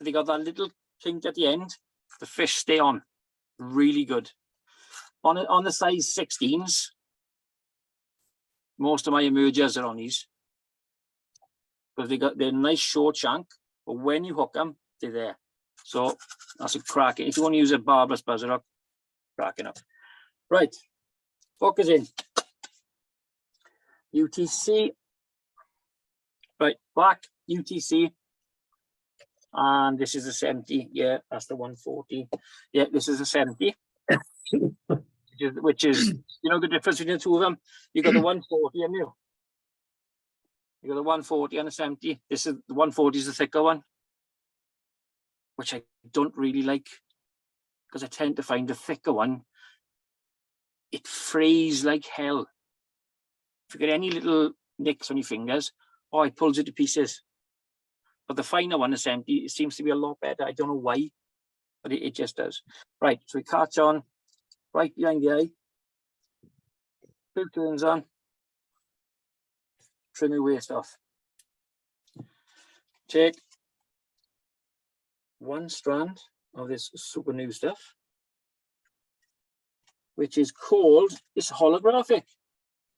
[SPEAKER 1] They got that little kink at the end. The fish stay on, really good. On the size 16s, most of my emergers are on these because they're nice short shank, but when you hook them, they're there. So that's a cracking. If you want to use a barbless buzzer hook, cracking up. Right, focus in. UTC. Right, black UTC. And this is a 70. Yeah, that's the 140. Yeah, this is a 70. which is, you know, the difference between the two of them. You got the 140 and you got the 140 and the 70. This is the 140 is the thicker one, which I don't really like because I tend to find the thicker one, it frays like hell. If you get any little nicks on your fingers, oh, it pulls it to pieces. But the finer one, the 70, it seems to be a lot better. I don't know why, but it just does. Right, so we catch on right behind the eye. 2 turns on. Trim your waist off. Take 1 strand of this super new stuff, which is called, it's holographic,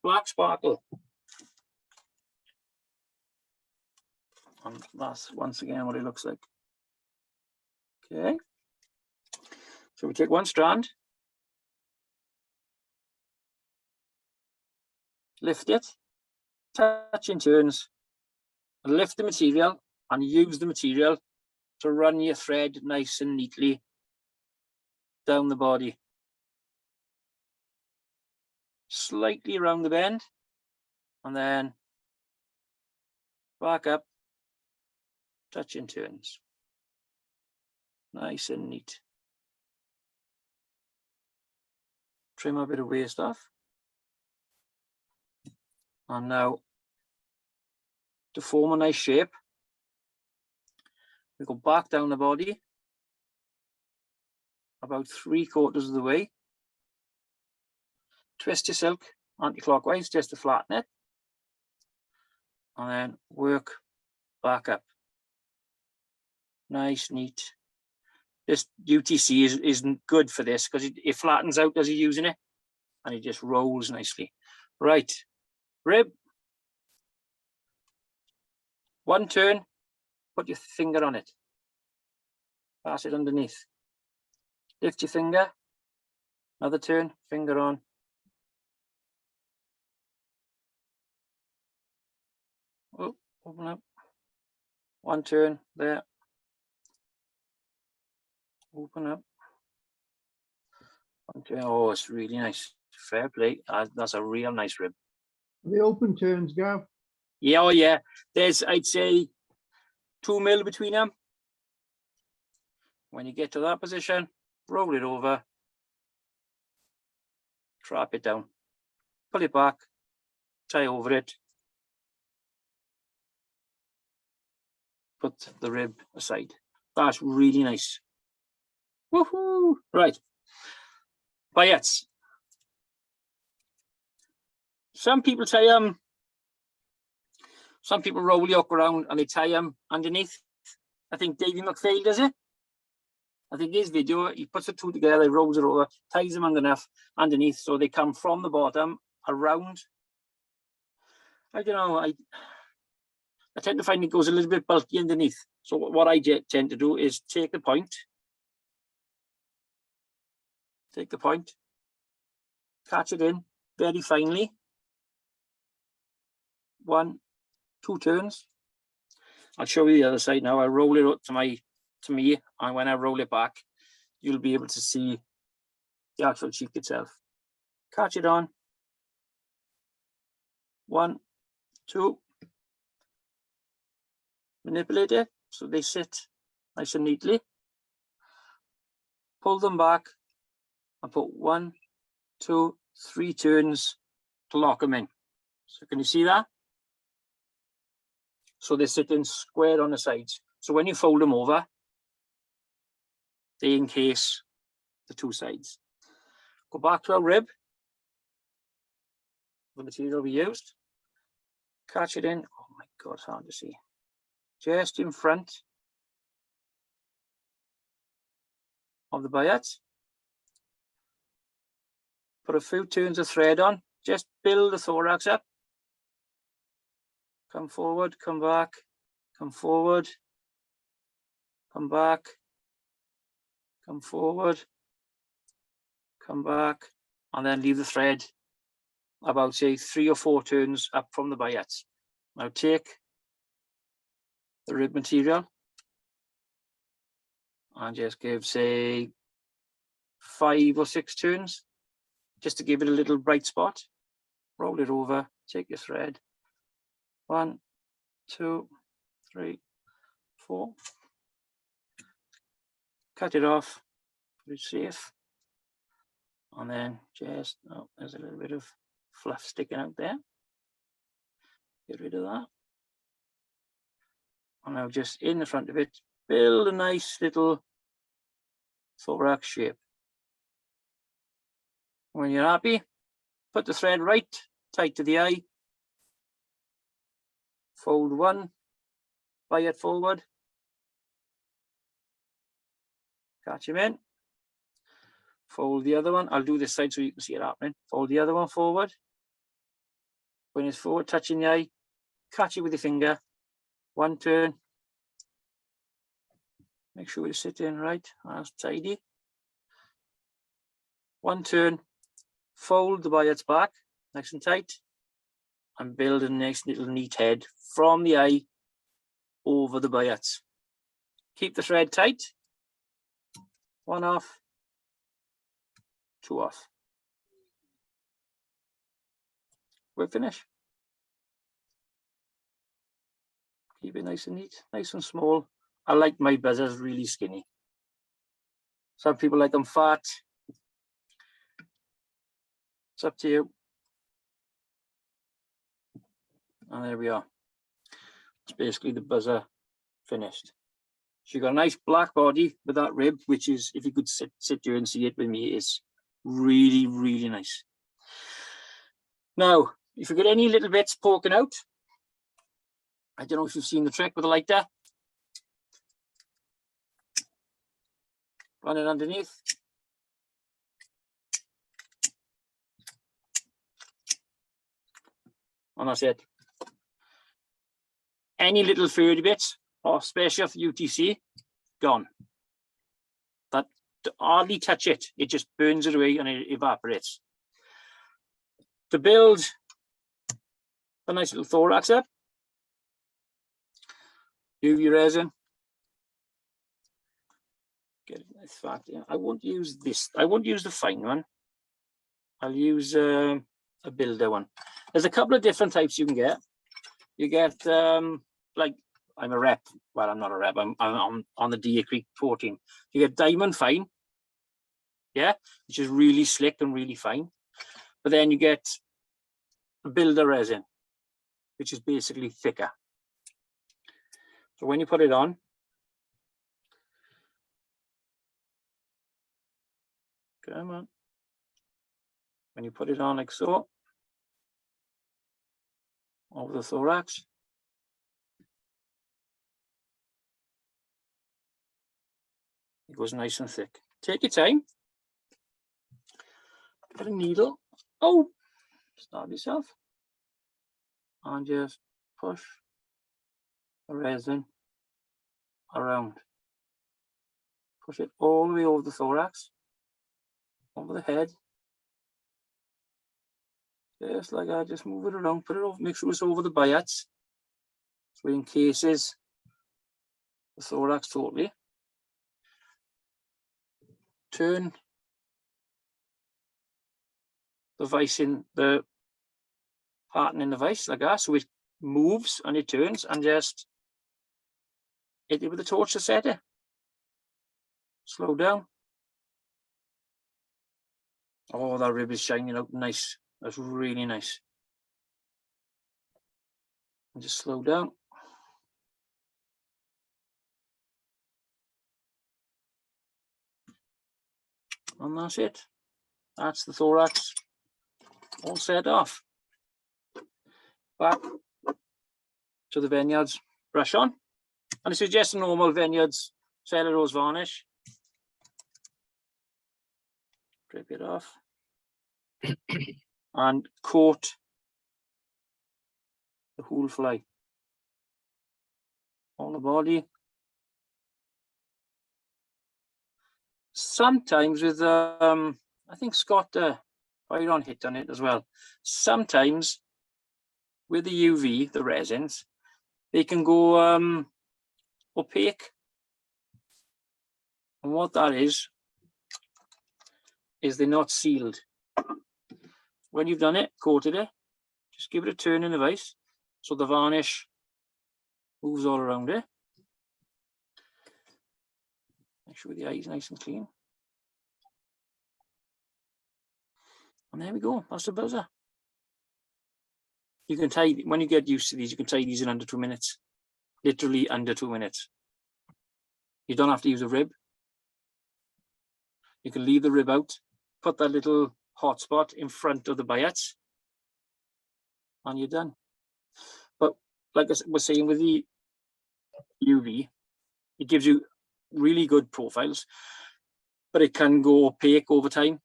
[SPEAKER 1] black sparkle. And that's once again what it looks like. Okay. So we take 1 strand, lift it, touch in turns, and lift the material and use the material to run your thread nice and neatly down the body. Slightly around the bend, and then back up, touch in turns. Nice and neat. Trim a bit of waste off. And now, to form a nice shape, we go back down the body about 3/4 of the way. Twist your silk anti-clockwise just to flatten it. And then work back up. Nice, neat. This UTC isn't good for this because it flattens out as you're using it and it just rolls nicely. Right, rib. 1 turn, put your finger on it. Pass it underneath. Lift your finger. Another turn, finger on. Oh, open up. 1 turn there. Open up. 1 turn. Oh, it's really nice. Fair play. That's a real nice rib.
[SPEAKER 2] The open turns, Gav.
[SPEAKER 1] Yeah, oh yeah. There's, I'd say, 2 mil between them. When you get to that position, roll it over, trap it down, pull it back, tie over it, put the rib aside. That's really nice. Woohoo! Right. Paillettes. Some people tie them. Some people roll the hook around and they tie them underneath. I think Davey McPhail does it. I think his video, he puts the 2 together, he rolls it over, ties them underneath, so they come from the bottom around. I don't know. I tend to find it goes a little bit bulky underneath. So what I tend to do is take the point, catch it in very finely. 1, 2 turns. I'll show you the other side now. I'll roll it up to me, and when I roll it back, you'll be able to see the actual cheek itself. Catch it on. 1, 2. Manipulate it so they sit nice and neatly. Pull them back and put 1, 2, 3 turns to lock them in. So can you see that? So they're sitting square on the sides. So when you fold them over, they encase the 2 sides. Go back to our rib, the material we used. Catch it in. Oh my God, it's hard to see. Just in front of the bayat. Put a few turns of thread on. Just build the thorax up. Come forward, come back, come forward, come back, come forward, come back, and then leave the thread about, say, 3 or 4 turns up from the bayat. Now take the rib material and just give, say, 5 or 6 turns, just to give it a little bright spot. Roll it over, take your thread. 1, 2, 3, 4. Cut it off, put it safe. And then just, oh, there's a little bit of fluff sticking out there. Get rid of that. And now just in the front of it, build a nice little thorax shape. When you're happy, put the thread right tight to the eye. Fold 1, bayat forward. Catch him in. Fold the other one. I'll do this side so you can see it happening. Fold the other one forward. When it's forward, touching the eye, catch it with your finger. 1 turn. Make sure you sit in right. That's tidy. 1 turn. Fold the bayats back, nice and tight, and build a nice little neat head from the eye over the bayats. Keep the thread tight. 1 off, 2 off. We're finished. Keep it nice and neat, nice and small. I like my buzzers really skinny. Some people like them fat. It's up to you. And there we are. It's basically the buzzer finished. So you've got a nice black body with that rib, which is, if you could sit here and see it with me, is really, really nice. Now, if you get any little bits poking out, I don't know if you've seen the trick with the lighter. Run it underneath. And that's it. Any little furry bits, or especially off the UTC, gone. That hardly touch it. It just burns it away and it evaporates. To build a nice little thorax up, UV resin. Get it nice fat. I won't use this. I won't use the fine one. I'll use a builder one. There's a couple of different types you can get. You get like, I'm a rep. Well, I'm not a rep. I'm on the Deer Creek 14. You get diamond fine, yeah, which is really slick and really fine. But then you get a builder resin, which is basically thicker. So when you put it on, come on. When you put it on like so, over the thorax, it goes nice and thick. Take your time. Get a needle. Oh, stab yourself. And just push the resin around. Push it all the way over the thorax, over the head, Just like that, just move it around, put it over, make sure it's over the biax. So it encases the thorax totally. Turn the vice in the pattern in the vice like that, so it moves and it turns, and just hit it with the torch to set it. Slow down. Oh, that rib is shining out nice. That's really nice. And just slow down. And that's it. That's the thorax all set off. Back to the Vineyards brush on. And this is just a normal Vineyards cellulose varnish. Drip it off. And coat the whole fly on the body. Sometimes with I think Scott Byron hit on it as well. Sometimes with the UV, the resins, they can go opaque. And what that is they're not sealed. When you've done it, coated it, just give it a turn in the vise so the varnish moves all around it. Make sure the eye is nice and clean. And there we go, that's the buzzer. You can tie, when you get used to these, you can tie these in under 2 minutes. Literally under 2 minutes. You don't have to use a rib. You can leave the rib out, put that little hot spot in front of the biax, and you're done. But like I was saying with the UV, it gives you really good profiles, but it can go opaque over time.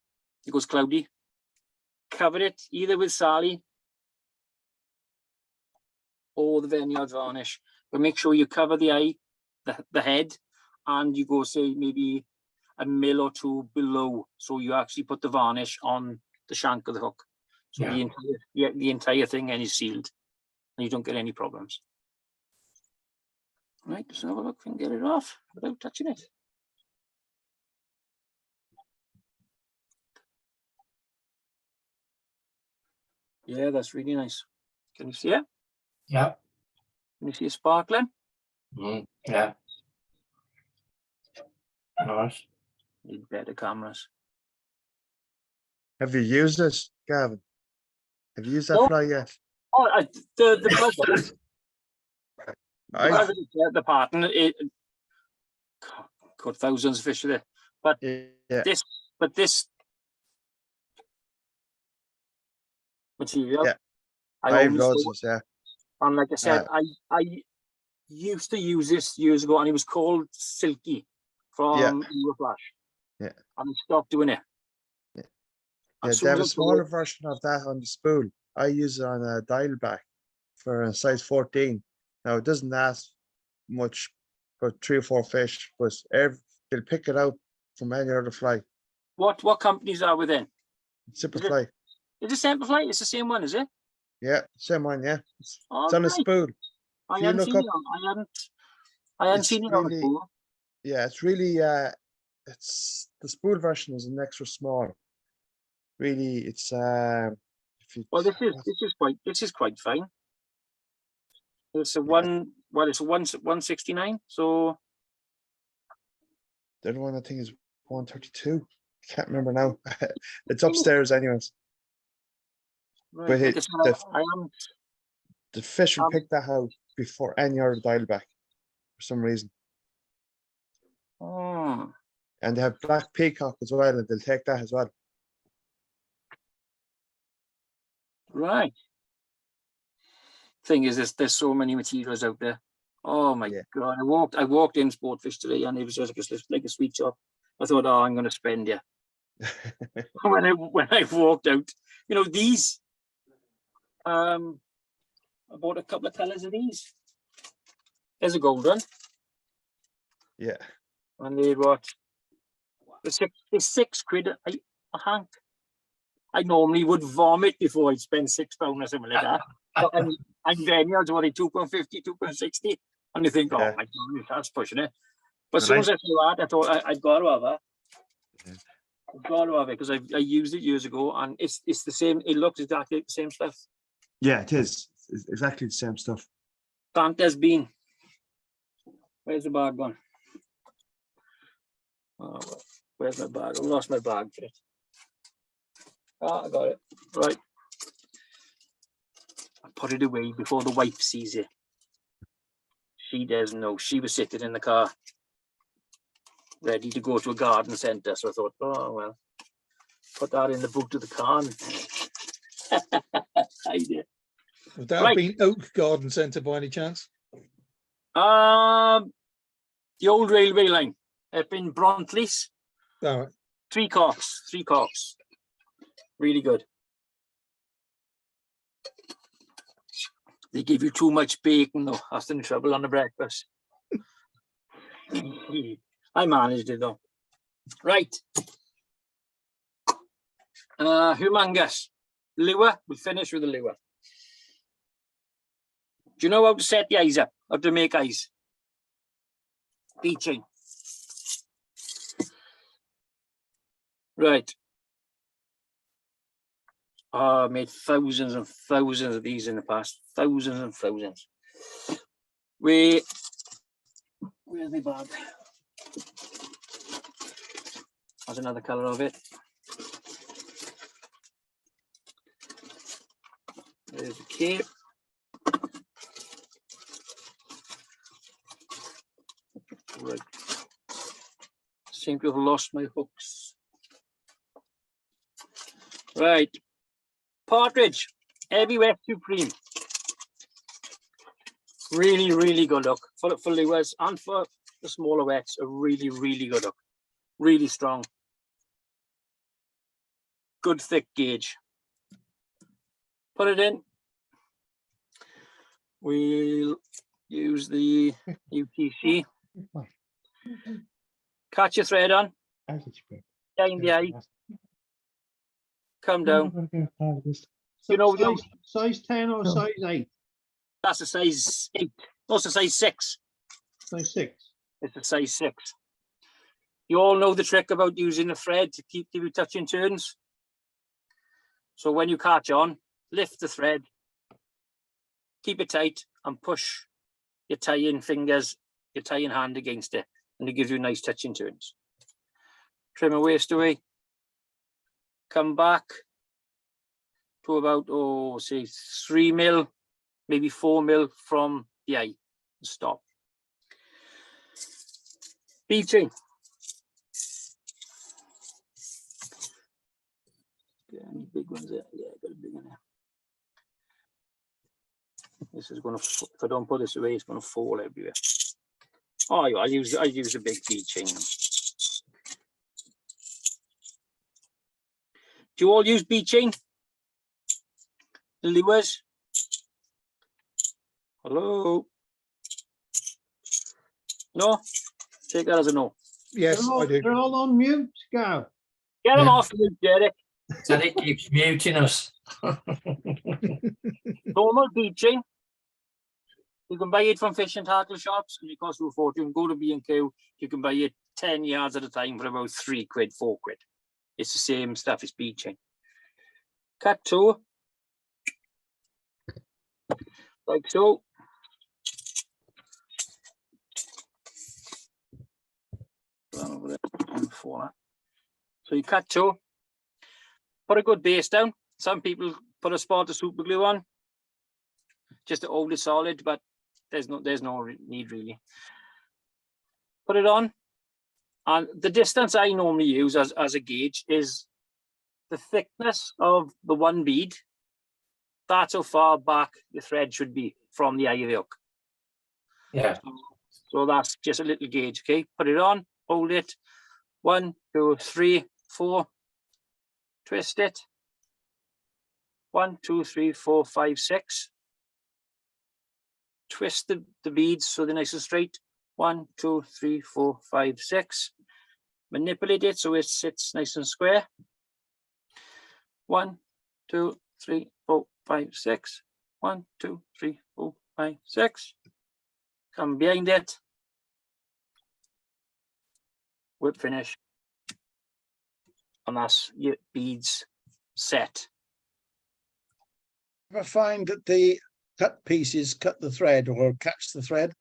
[SPEAKER 1] It goes cloudy. Cover it either with Sally or the Vineyards varnish, but make sure you cover the eye, the head, and you go say maybe a mil or two below, so you actually put the varnish on the shank of the hook, so the entire thing then is sealed and you don't get any problems. Right, let's have a look and get it off without touching it. Yeah, that's really nice. Can you see it?
[SPEAKER 4] Yeah.
[SPEAKER 1] Can you see it sparkling?
[SPEAKER 4] Yeah. Nice.
[SPEAKER 1] Need better cameras.
[SPEAKER 8] Have you used this, Gavin? Have you used that
[SPEAKER 1] No.
[SPEAKER 8] fly yet?
[SPEAKER 1] Oh, the
[SPEAKER 8] I,
[SPEAKER 1] the pattern, it caught thousands of fish with it, but
[SPEAKER 8] yeah,
[SPEAKER 1] this material,
[SPEAKER 8] Yeah.
[SPEAKER 1] I
[SPEAKER 8] I've
[SPEAKER 1] only
[SPEAKER 8] loads
[SPEAKER 1] saw,
[SPEAKER 8] of this, yeah.
[SPEAKER 1] and like I said, I used to use this years ago, and it was called Silky from Euroflash.
[SPEAKER 8] Yeah.
[SPEAKER 1] And I stopped doing it.
[SPEAKER 8] Yeah.
[SPEAKER 1] And
[SPEAKER 8] Yeah,
[SPEAKER 1] soon
[SPEAKER 8] they have
[SPEAKER 1] as
[SPEAKER 8] a
[SPEAKER 1] I
[SPEAKER 8] smaller version of that on the spool. I use it on a dial back for a size 14. Now it doesn't last much for 3 or 4 fish, but they'll pick it out from any other fly.
[SPEAKER 1] what companies are within?
[SPEAKER 8] Super fly.
[SPEAKER 1] Is it Semperfly? It's the same one, is it?
[SPEAKER 8] Yeah, same one, yeah. It's
[SPEAKER 1] Oh,
[SPEAKER 8] on a
[SPEAKER 1] right.
[SPEAKER 8] spool.
[SPEAKER 1] I
[SPEAKER 8] If you
[SPEAKER 1] hadn't
[SPEAKER 8] look
[SPEAKER 1] seen
[SPEAKER 8] up,
[SPEAKER 1] it on. I hadn't
[SPEAKER 8] it's
[SPEAKER 1] seen it on
[SPEAKER 8] really-
[SPEAKER 1] before.
[SPEAKER 8] Yeah, it's really it's the spool version is an extra small. Really, it's if you
[SPEAKER 1] Well, this is quite fine. It's a one. Well, it's a 169. So
[SPEAKER 8] the other one I think is 132. I can't remember now. It's upstairs anyways.
[SPEAKER 1] right,
[SPEAKER 8] But
[SPEAKER 1] like I said, I am.
[SPEAKER 8] The fish will pick that out before any other dial back for some reason.
[SPEAKER 1] Oh,
[SPEAKER 8] And they have black peacock as well, and they'll take that as well.
[SPEAKER 1] right. Thing is, there's so many materials out there. Oh my God! I walked in Sportfish today, and it was just like a sweet shop. I thought, oh, I'm going to spend here. when I walked out, you know, these. I bought a couple of colours of these. There's a gold one.
[SPEAKER 8] Yeah.
[SPEAKER 1] And they're what? They're £6 a hank. I normally would vomit before I'd spend £6 or something like that. But I'm then, I was only £2.50, £2.60. And you think, oh
[SPEAKER 8] Yeah.
[SPEAKER 1] my God, that's pushing it. But as
[SPEAKER 8] But
[SPEAKER 1] soon as I saw that, I thought I'd got to have that.
[SPEAKER 8] Yeah.
[SPEAKER 1] I've got to have it because I used it years ago, and it's the same. It looks exactly like the same stuff.
[SPEAKER 8] Yeah, it is. It's exactly the same stuff.
[SPEAKER 1] Santa's bean. Where's the bag gone? Oh, where's my bag? I lost my bag for it. Ah, I got it. Right. I put it away before the wife sees it. She doesn't know. She was sitting in the car, ready to go to a garden centre. So I thought, oh, well, put that in the boot of the car. Idea.
[SPEAKER 5] Would that have
[SPEAKER 1] Right.
[SPEAKER 5] been Oak Garden Centre by any chance?
[SPEAKER 1] The old railway line up in Brontleys.
[SPEAKER 5] All right.
[SPEAKER 1] 3 corks. Really good. They give you too much bacon though. That's the trouble on the breakfast. I managed it though. Right. Humungus. Lure. We'll finish with the lure. Do you know how to set the eyes up? How to make eyes? Bead chain. Right. Oh, I made thousands and thousands of these in the past. Thousands and thousands. Where's my bag? That's another colour of it. There's the cape. Right. Seem to have lost my hooks. Right. Partridge, Heavyweight Supreme. Really, really good look. For lures and for the smaller wets, a really, really good look. Really strong. Good thick gauge. Put it in. We'll use the UTC. Catch your thread on. Down the eye. Come down. You know,
[SPEAKER 2] Size 10 or size 8?
[SPEAKER 1] that's a size 8. That's a size 6.
[SPEAKER 2] Size 6.
[SPEAKER 1] It's a size 6. You all know the trick about using a thread to keep you touching turns. So when you catch on, lift the thread, keep it tight, and push your tying fingers, your tying hand against it, and it gives you nice touching turns. Trim a waist away. Come back to about, say 3 mil, maybe 4 mil from the eye. Stop. Bead chain. Any big ones there? Yeah, I got a big one there. This is going to, if I don't put this away, it's going to fall everywhere. Oh, yeah, I use a big bead chain. Do you all use bead chain? Lures? Hello? No? Take that as a no.
[SPEAKER 5] Yes, I do.
[SPEAKER 2] They're all on mute, Gav.
[SPEAKER 1] Get them
[SPEAKER 4] Yeah.
[SPEAKER 1] off, Derek.
[SPEAKER 4] So it keeps muting us.
[SPEAKER 1] Normal bead chain. You can buy it from fish and tackle shops, and it costs you a fortune. Go to B&Q, you can buy it 10 yards at a time for about £3, £4. It's the same stuff as bead chain. Cut 2. Like so. So you cut 2. Put a good base down. Some people put a spot of super glue on just to hold it solid, but there's no need really. Put it on, and the distance I normally use as a gauge is the thickness of the one bead. That's how far back the thread should be from the eye of the hook.
[SPEAKER 4] Yeah.
[SPEAKER 1] So that's just a little gauge. Okay, put it on, hold it. 1, 2, 3, 4. Twist it. 1, 2, 3, 4, 5, 6. Twist the beads so they're nice and straight. 1, 2, 3, 4, 5, 6. Manipulate it so it sits nice and square. 1, 2, 3, 4, 5, 6. 1, 2, 3, 4, 5, 6. Come behind it. Whip finish. And that's your beads set.
[SPEAKER 7] Ever find that the cut pieces cut the thread or catch the thread?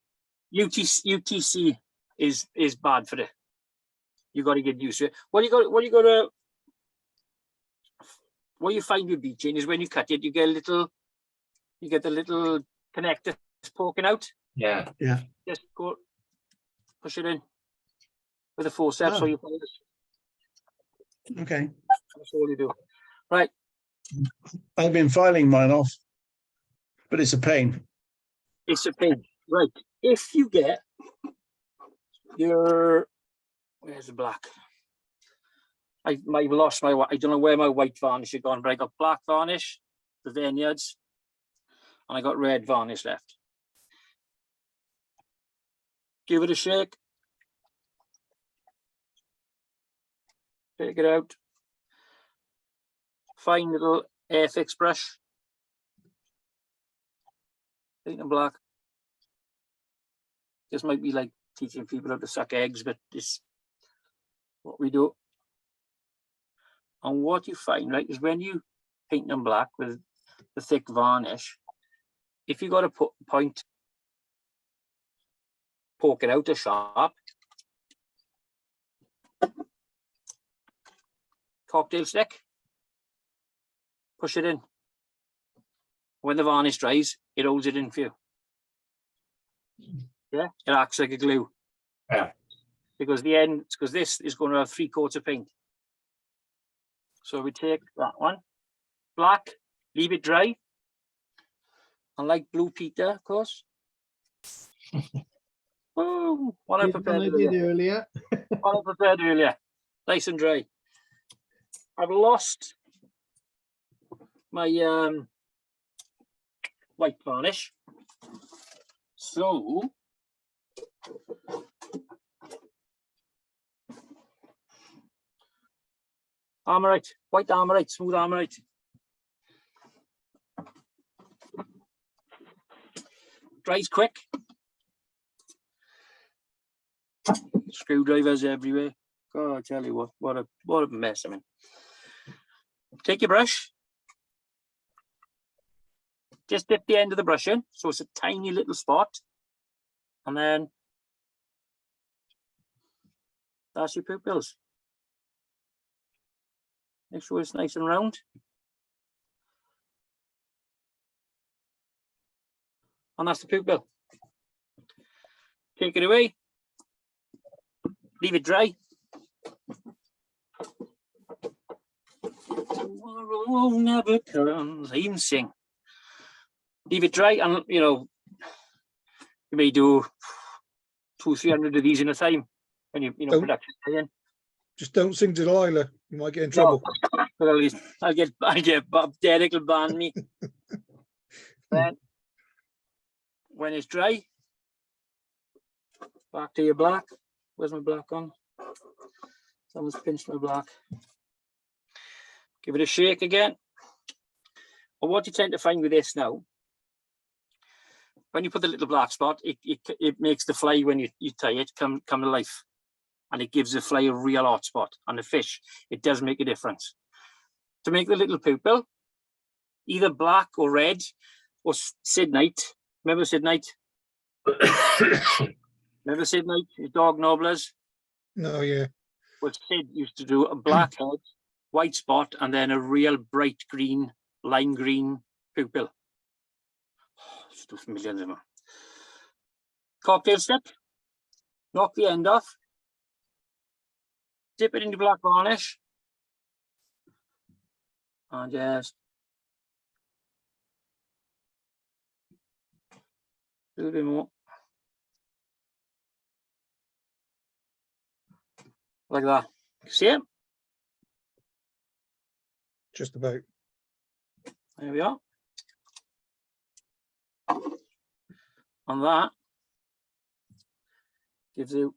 [SPEAKER 1] UTC is bad for it. You got to get used to it. What you find with bead chain is when you cut it, you get the little connector poking out.
[SPEAKER 4] Yeah.
[SPEAKER 1] Just go push it in with a forceps.
[SPEAKER 7] Oh.
[SPEAKER 1] So you find it.
[SPEAKER 7] Okay.
[SPEAKER 1] That's all you do. Right.
[SPEAKER 7] I've been filing mine off, but it's a pain.
[SPEAKER 1] It's a pain. Right. If you get your, where's the black? I've lost my, I don't know where my white varnish had gone, but I got black varnish, the vineyards, and I got red varnish left. Give it a shake. Take it out. Fine little airfix brush. Paint them black. This might be like teaching people how to suck eggs, but it's what we do. And what you find, right, is when you paint them black with the thick varnish, if you got a point, poke it out a sharp, cocktail stick, push it in. When the varnish dries, it holds it in for you. Yeah, it acts like a glue.
[SPEAKER 4] Yeah.
[SPEAKER 1] Because this is going to have 3 coats of paint. So we take that one, black, leave it dry. Unlike Blue Peter, of course. Oh, what I
[SPEAKER 2] Did one
[SPEAKER 1] prepared
[SPEAKER 2] I did earlier.
[SPEAKER 1] what I prepared earlier. Nice and dry. I've lost my white varnish. So Armorite, white Armorite, smooth Armorite. Dries quick. Screwdrivers everywhere. God, I tell you what a mess I'm in. Take your brush. Just dip the end of the brush in, so it's a tiny little spot. And then that's your pupils. Make sure it's nice and round. And that's the pupil. Take it away. Leave it dry. Tomorrow never comes. I even sing. Leave it dry, and you may do 200-300 of these in a time when you
[SPEAKER 5] Don't-
[SPEAKER 1] production. Again.
[SPEAKER 5] Just don't sing Delilah. You might get in trouble.
[SPEAKER 1] Well, at least I get Bob Derek will ban me. Then when it's dry, back to your black. Where's my black on? Someone's pinched my black. Give it a shake again. But what you tend to find with this now, when you put the little black spot, it makes the fly, when you tie it, come to life. And it gives the fly a real hot spot. And the fish, it does make a difference. To make the little pupil, either black or red or Sidnite. Remember Sidnite? Remember Sidnite, your dog nobblers?
[SPEAKER 5] No, yeah.
[SPEAKER 1] Well, Sid used to do a black head, white spot, and then a real bright green, lime green pupil. There's millions of them. Cocktail stick. Knock the end off. Dip it into black varnish. And just do a bit more. Like that. See it?
[SPEAKER 5] Just about.
[SPEAKER 1] There we are. And that gives you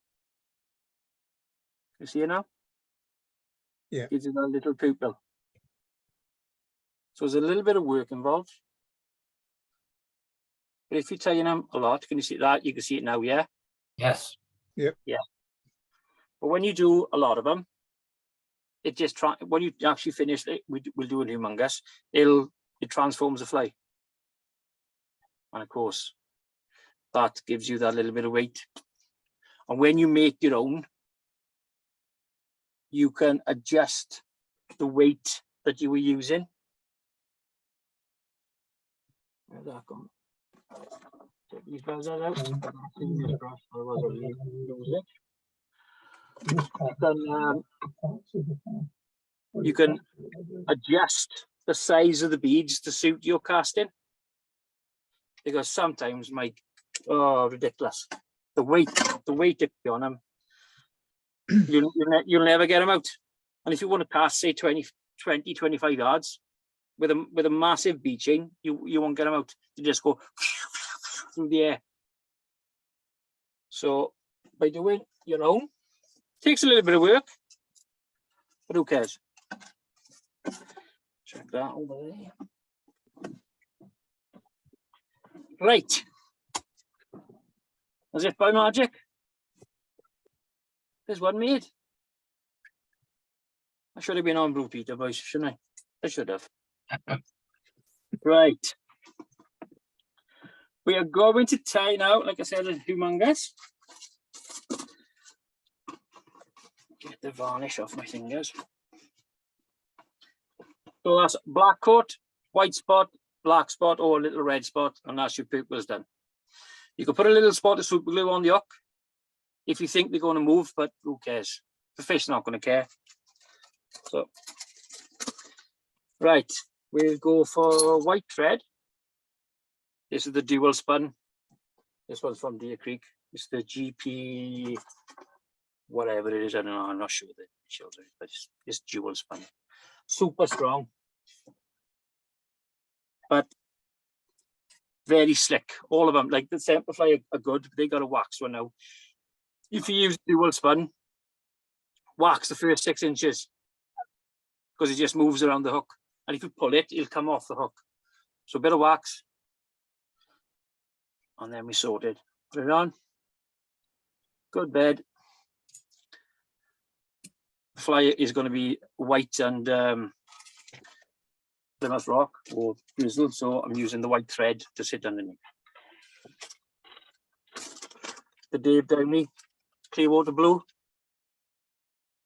[SPEAKER 1] see it now?
[SPEAKER 5] Yeah.
[SPEAKER 1] Gives you that little pupil. So there's a little bit of work involved. But if you're tying them a lot, can you see that? You can see it now, yeah?
[SPEAKER 4] Yes.
[SPEAKER 1] But when you do a lot of them, it just when you actually finish it, we'll do a Humungus, it transforms the fly. And of course, that gives you that little bit of weight. And when you make your own, you can adjust the weight that you were using. Where's that gone? Take these guys out. Fingers crossed, otherwise I'll lose it. You can adjust the size of the beads to suit your casting, because sometimes ridiculous, the weight on them, you'll never get them out. And if you want to cast, say 20 25 yards with a massive bead chain, you won't get them out. You just go through the air. So by doing your own, takes a little bit of work, but who cares? Check that over there. Right. As if by magic, there's one made. I should have been on Blue Peter, boys, shouldn't I? I should have. Right. We are going to tie now, like I said, a Humungus. Get the varnish off my fingers. So that's black coat, white spot, black spot, or a little red spot, and that's your pupils done. You can put a little spot of super glue on the hook if you think they're going to move, but who cares? The fish is not going to care. So, right, we'll go for white thread. This is the dual spun. This one's from Deer Creek. It's the GP, whatever it is. I don't know. I'm not sure that it shows it, but it's dual spun. Super strong, but very slick. All of them, like the Semperfly, are good. But they got a wax one now. If you use dual spun, wax the first 6 inches because it just moves around the hook. And if you pull it, it'll come off the hook. So a bit of wax. And then we sort it. Put it on. Good bed. The fly is going to be white and Plymouth Rock or grizzle, so I'm using the white thread to sit underneath. The Dave Downey Clearwater Blue.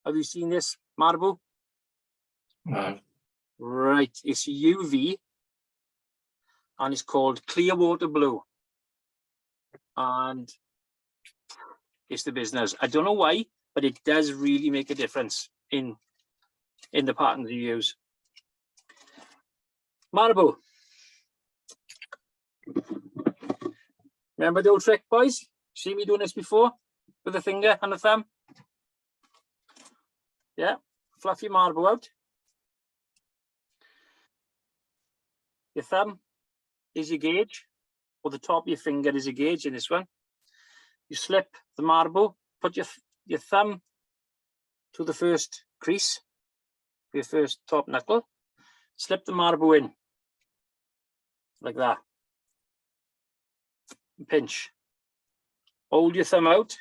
[SPEAKER 1] Have you seen this, Marble?
[SPEAKER 4] No.
[SPEAKER 1] Right, it's UV and it's called Clearwater Blue. And it's the business. I don't know why, but it does really make a difference in the patterns you use. Marble. Remember the old trick, boys? See me doing this before with the finger and the thumb? Yeah, fluff your marble out. Your thumb is your gauge, or the top of your finger is your gauge in this one. You slip the marble, put your thumb to the first crease, your first top knuckle, slip the marble in, like that. Pinch. Hold your thumb out,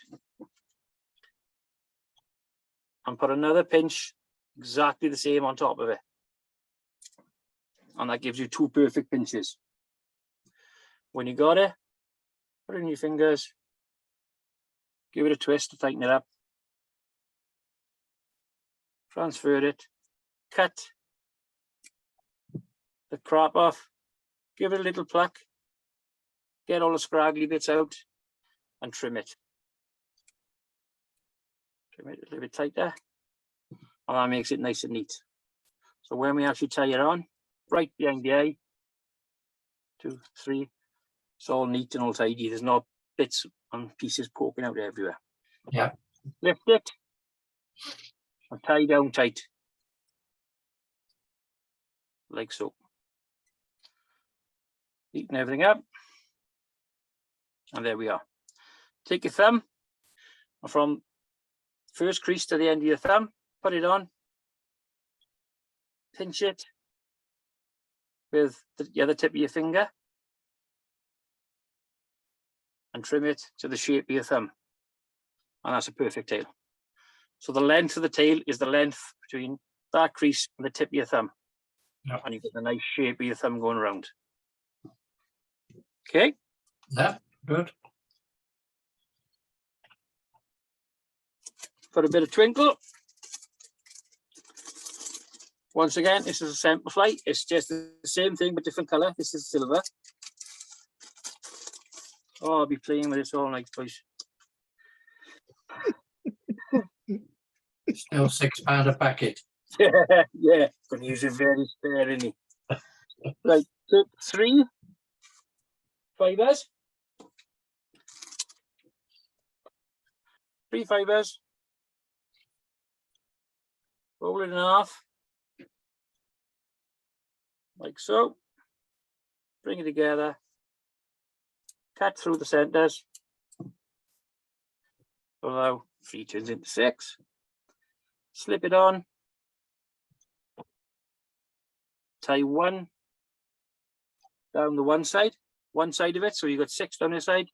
[SPEAKER 1] and put another pinch exactly the same on top of it. And that gives you 2 perfect pinches. When you got it, put it in your fingers, give it a twist to tighten it up. Transfer it, cut the crop off, give it a little pluck, get all the scraggly bits out, and trim it. Trim it a little bit tighter, and that makes it nice and neat. So when we actually tie it on, right behind the eye, 2, 3, it's all neat and all tidy. There's no bits and pieces poking out everywhere.
[SPEAKER 4] Yeah.
[SPEAKER 1] Lift it and tie down tight, like so. Neaten everything up, and there we are. Take your thumb, and from first crease to the end of your thumb, put it on, pinch it, with the other tip of your finger and trim it to the shape of your thumb. And that's a perfect tail. So the length of the tail is the length between that crease and the tip of your thumb.
[SPEAKER 4] Yep.
[SPEAKER 1] And you get a nice shape of your thumb going around. Okay.
[SPEAKER 4] Yeah, good.
[SPEAKER 1] Got a bit of twinkle. Once again, this is a sample fly. It's just the same thing but different color. This is silver. Oh, I'll be playing with this all night, boys.
[SPEAKER 4] Still £6 a packet.
[SPEAKER 1] Yeah, can use it very sparingly. Right, so 3 fibers. 3 fibers. Roll it in half. Like so. Bring it together. Cut through the centers. Allow 3 turns into 6. Slip it on. Tie 1 down the one side of it. So you've got 6 down this side.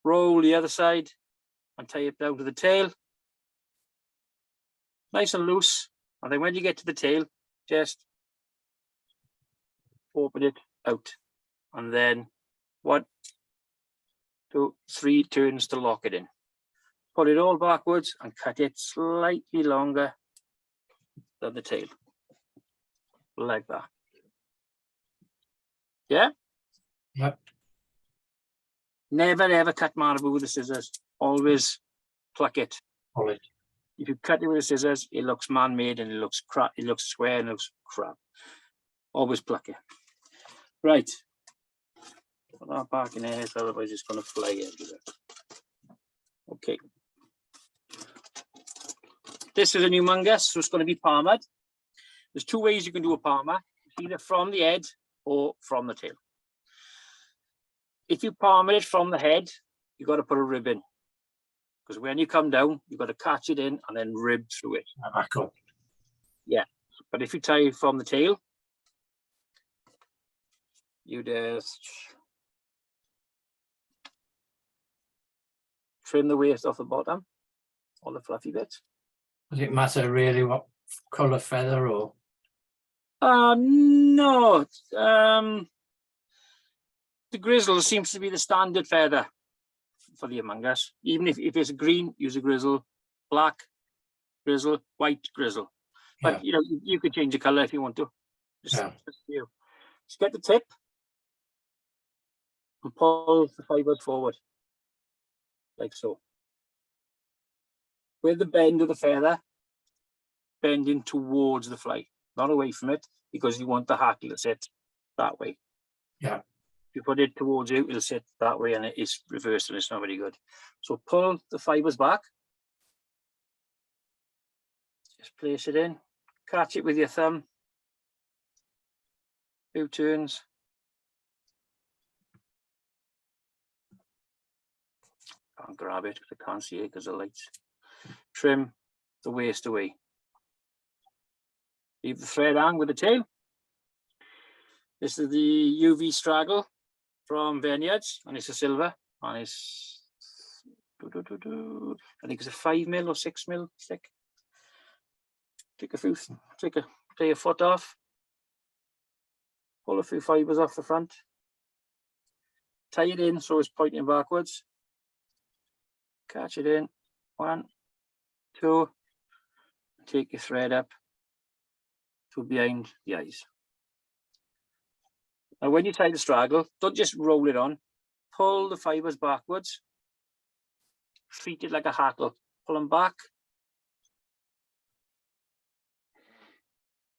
[SPEAKER 1] Roll the other side and tie it down to the tail. Nice and loose. And then when you get to the tail, just open it out. And then 1, 2, 3 turns to lock it in. Put it all backwards and cut it slightly longer than the tail. Like that. Yeah?
[SPEAKER 4] Yep.
[SPEAKER 1] Never ever cut marabou with the scissors. Always pluck it.
[SPEAKER 4] Pull it.
[SPEAKER 1] If you cut it with the scissors, it looks man-made and it looks crap. It looks square and it looks crap. Always pluck it. Right. Put that back in there, so otherwise it's going to fly everywhere. Okay. This is a Humungus, so it's going to be palmed. There's 2 ways you can do a palmer, either from the head or from the tail. If you palm it from the head, you've got to put a rib in. Because when you come down, you've got to catch it in and then rib through it.
[SPEAKER 4] Back up.
[SPEAKER 1] Yeah. But if you tie it from the tail, you just trim the waist off the bottom, all the fluffy bits.
[SPEAKER 4] Does it matter really what colour feather or?
[SPEAKER 1] No. The grizzle seems to be the standard feather for the Humungus. Even if it's green, use a grizzle, black grizzle, white grizzle. But you know, you could change the colour if you want to. Just you. Just get the tip and pull the fibers forward, like so. With the bend of the feather, bending towards the fly, not away from it, because you want the hackle to sit that way.
[SPEAKER 4] Yeah.
[SPEAKER 1] If you put it towards you, it'll sit that way and it's reversed and it's not very good. So pull the fibers back. Just place it in, catch it with your thumb. 2 turns. Can't grab it because I can't see it because of lights. Trim the waist away. Leave the thread hang with the tail. This is the UV straggle from Vineyards, and it's a silver, and it's I think it's a 5mm or 6mm stick. Take a foot off, pull a few fibers off the front, tie it in so it's pointing backwards, catch it in, 1, 2, take your thread up to behind the eyes. Now when you tie the straggle, don't just roll it on, pull the fibers backwards, treat it like a hackle, pull them back,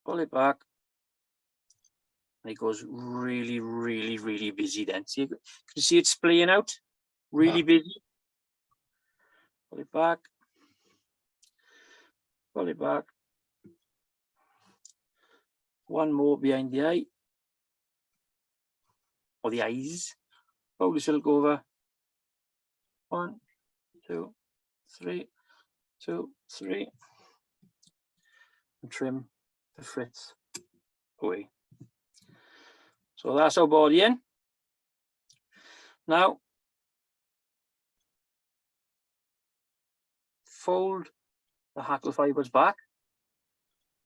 [SPEAKER 1] pull it back, and it goes really, really, really busy then. See, can you see it splaying out? Really busy. Pull it back, pull it back. 1 more behind the eye, or the eyes. Pull the silk over. 1, 2, 3, 2, 3, and trim the fritz away. So that's our body in. Now, fold the hackle fibers back,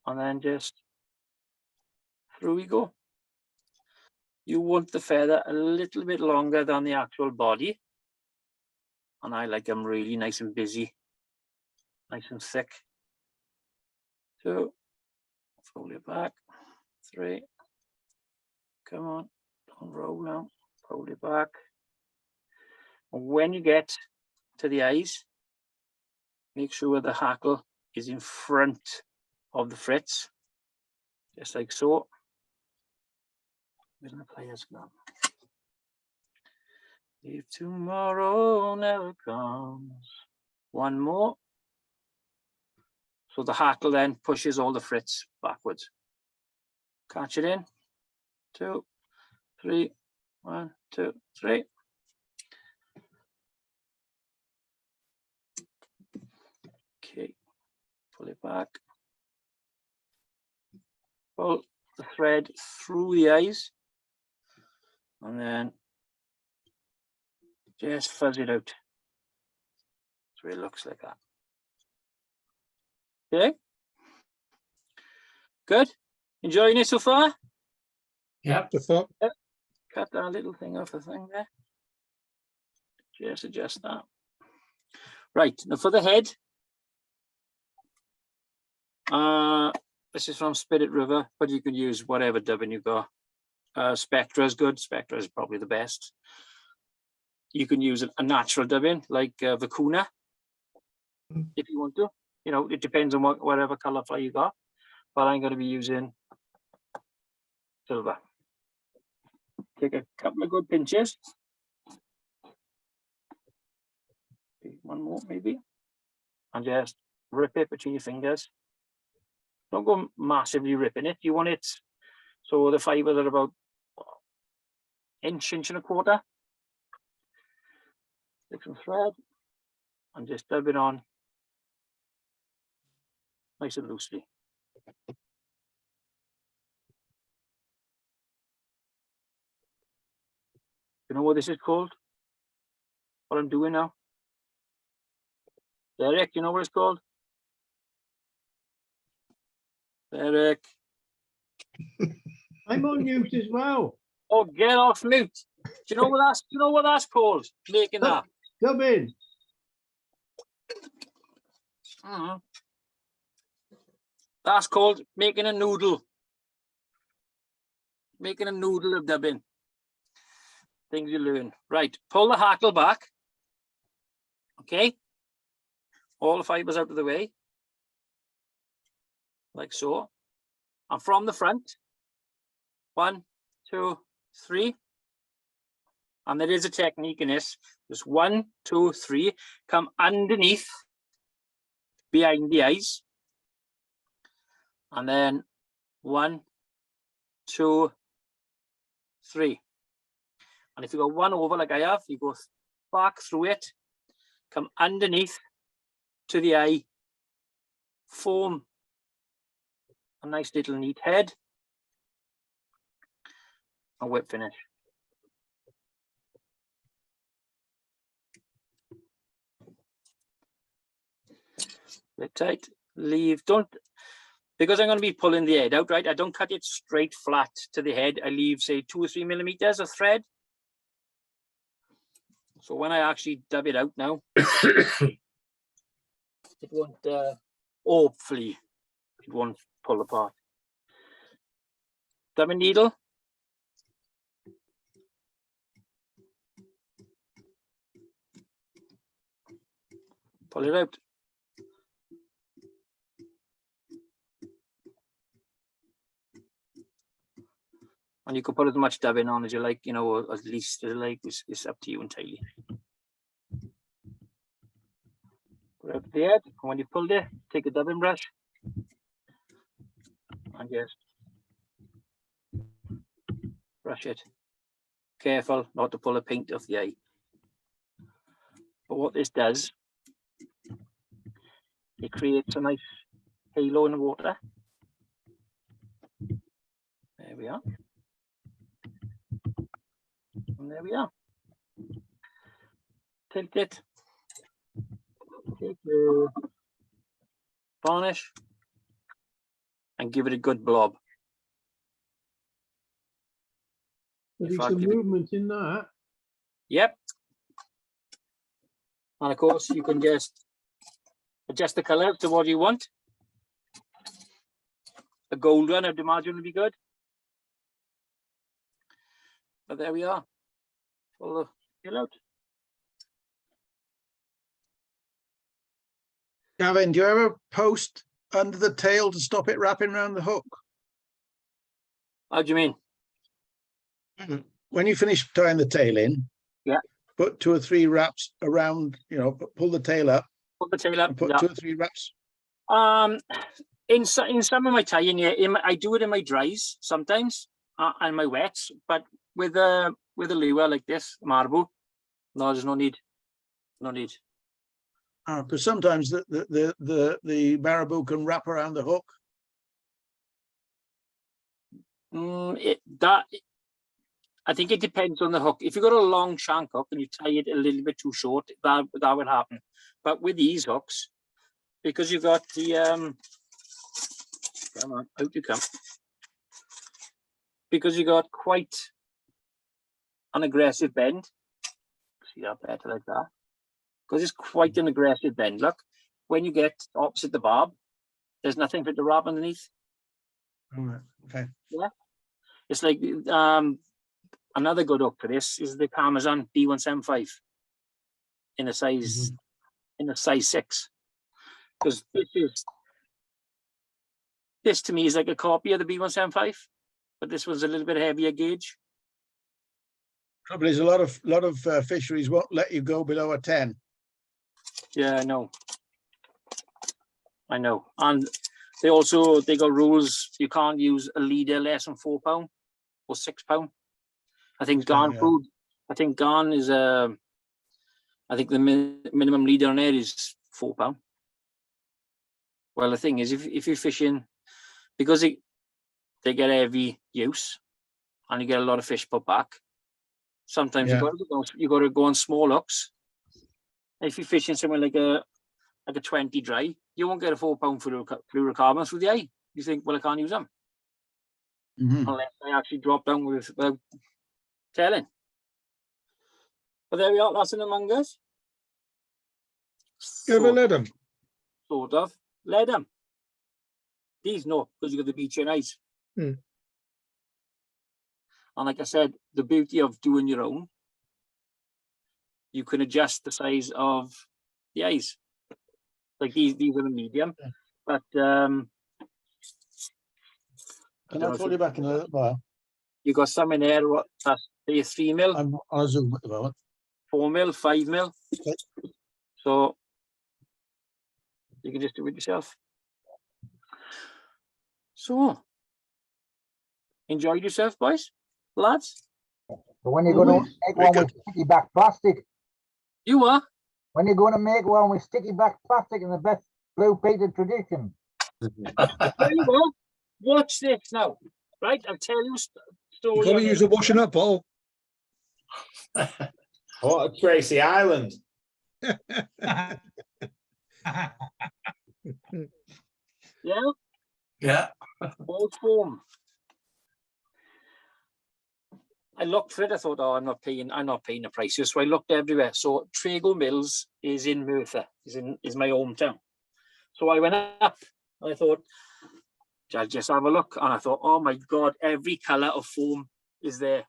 [SPEAKER 1] and then just through we go. You want the feather a little bit longer than the actual body. And I like them really nice and busy, nice and thick. 2, fold it back, 3, come on, don't roll now, fold it back. And when you get to the eyes, make sure the hackle is in front of the fritz, just like so. Where's my players gone? If tomorrow never comes. One more. So the hackle then pushes all the fritz backwards. Catch it in. 2, 3. 1, 2, 3. Okay. Pull it back. Pull the thread through the eyes. And then just fuzz it out. So it looks like that. Okay. Good. Enjoying it so far?
[SPEAKER 4] Yep.
[SPEAKER 5] The thought,
[SPEAKER 1] Cut that little thing off the thing there. Just adjust that. Right, now for the head. This is from Spirit River, but you can use whatever dubbing you got. Spectra is good. Spectra is probably the best. You can use a natural dubbing like Vicuna if you want to. You know, it depends on whatever color fly you got. But I'm going to be using silver. Take a couple of good pinches. One more maybe. And just rip it between your fingers. Don't go massively ripping it. You want it so the fibers are about inch and a quarter. Take some thread and just dub it on nice and loosely. You know what this is called? What I'm doing now? Derek, you know what it's called? Derek.
[SPEAKER 2] I'm on mute as well.
[SPEAKER 1] Oh, get off mute. Do you know what that's called? Making that.
[SPEAKER 2] Come in.
[SPEAKER 1] That's called making a noodle. Making a noodle of dubbing. Things you learn. Right, pull the hackle back. Okay. All the fibers out of the way. Like so. And from the front. 1, 2, 3. And there is a technique in this. Just 1, 2, 3. Come underneath, behind the eyes. And then 1, 2, 3. And if you go one over like I have, you go back through it, come underneath to the eye, form a nice little neat head, and whip finish. Bit tight, leave, don't, because I'm going to be pulling the head out, right? I don't cut it straight flat to the head. I leave, say, 2 or 3 millimeters of thread. So when I actually dub it out now, it won't, hopefully, it won't pull apart. Dubbing needle. Pull it out. And you can put as much dubbing on as you like, you know, or at least as you like. It's up to you entirely. Put out the head, and when you pulled it, take a dubbing brush and just brush it. Careful not to pull a paint off the eye. But what this does, it creates a nice halo in the water. There we are. And there we are. Tilt it. Take your varnish and give it a good blob.
[SPEAKER 2] There'll be
[SPEAKER 1] If I
[SPEAKER 2] some
[SPEAKER 1] give it-
[SPEAKER 2] movement in that.
[SPEAKER 1] Yep. And of course, you can just adjust the color to what you want. A gold one, I'd imagine, would be good. But there we are. Pull the tail out.
[SPEAKER 7] Gavin, do you ever post under the tail to stop it wrapping around the hook?
[SPEAKER 1] How do you mean?
[SPEAKER 7] When you finish tying the tail in,
[SPEAKER 1] Yeah.
[SPEAKER 7] put 2 or 3 wraps around, you know, pull the tail up
[SPEAKER 1] Pull the tail up.
[SPEAKER 7] and put
[SPEAKER 1] Yeah.
[SPEAKER 7] 2 or 3 wraps.
[SPEAKER 1] In some of my tying, yeah, I do it in my dries sometimes and my wets, but with a lure like this, marble, no, there's no need. No need.
[SPEAKER 7] Because sometimes the marabou can wrap around the hook.
[SPEAKER 1] I think it depends on the hook. If you've got a long shank hook and you tie it a little bit too short, that would happen. But with these hooks, because you've got the come on, out you come. Because you got quite an aggressive bend. See that better like that? Because it's quite an aggressive bend. Look, when you get opposite the barb, there's nothing for it to wrap underneath.
[SPEAKER 7] All right. Okay.
[SPEAKER 1] It's like another good hook for this is the Parmesan B175 in a size in a size 6. Because this to me is like a copy of the B175, but this one's a little bit heavier gauge.
[SPEAKER 7] Trouble is, a lot of fisheries won't let you go below a 10.
[SPEAKER 1] Yeah, I know. And they got rules. You can't use a leader less than £4 or £6. I think Garn
[SPEAKER 7] yeah.
[SPEAKER 1] food. I think Garn is I think the minimum leader on there is £4. Well, the thing is, if you're fishing, because they get heavy use, and you get a lot of fish put back. Sometimes
[SPEAKER 7] Yeah.
[SPEAKER 1] you got to go on small hooks. If you're fishing somewhere like a 20 dry, you won't get a £4 fluorocarbons through the eye. You think, well, I can't use them unless I actually drop down without telling. But there we are. That's an Humungus.
[SPEAKER 5] You ever let them?
[SPEAKER 1] Sort of. Let them. These no, because you got the beaching eyes.
[SPEAKER 5] Hmm.
[SPEAKER 1] And like I said, the beauty of doing your own, you can adjust the size of the eyes. Like these are the medium, but
[SPEAKER 7] Can I call you back in a little while?
[SPEAKER 1] you got some in there. What? That's 3 mil,
[SPEAKER 7] I'm on a Zoom at the moment.
[SPEAKER 1] 4 mil, 5 mil.
[SPEAKER 7] Okay.
[SPEAKER 1] So you can just do it yourself. So enjoyed yourself, boys, lads.
[SPEAKER 9] So when you're going to make one with sticky back plastic?
[SPEAKER 1] You are.
[SPEAKER 9] When you're going to make one with sticky back plastic in the best blue painted tradition?
[SPEAKER 1] There you go. Watch this now, right? I'll tell you a story.
[SPEAKER 5] You gotta use the washing up bowl.
[SPEAKER 10] What a Tracy Island.
[SPEAKER 1] Yeah,
[SPEAKER 4] Yeah.
[SPEAKER 1] all form. I looked for it. I thought, oh, I'm not paying the price. So I looked everywhere. So Trago Mills is in Merthyr, is my hometown. So I went up and I thought, I'll just have a look. And I thought, oh my God, every colour of foam is there.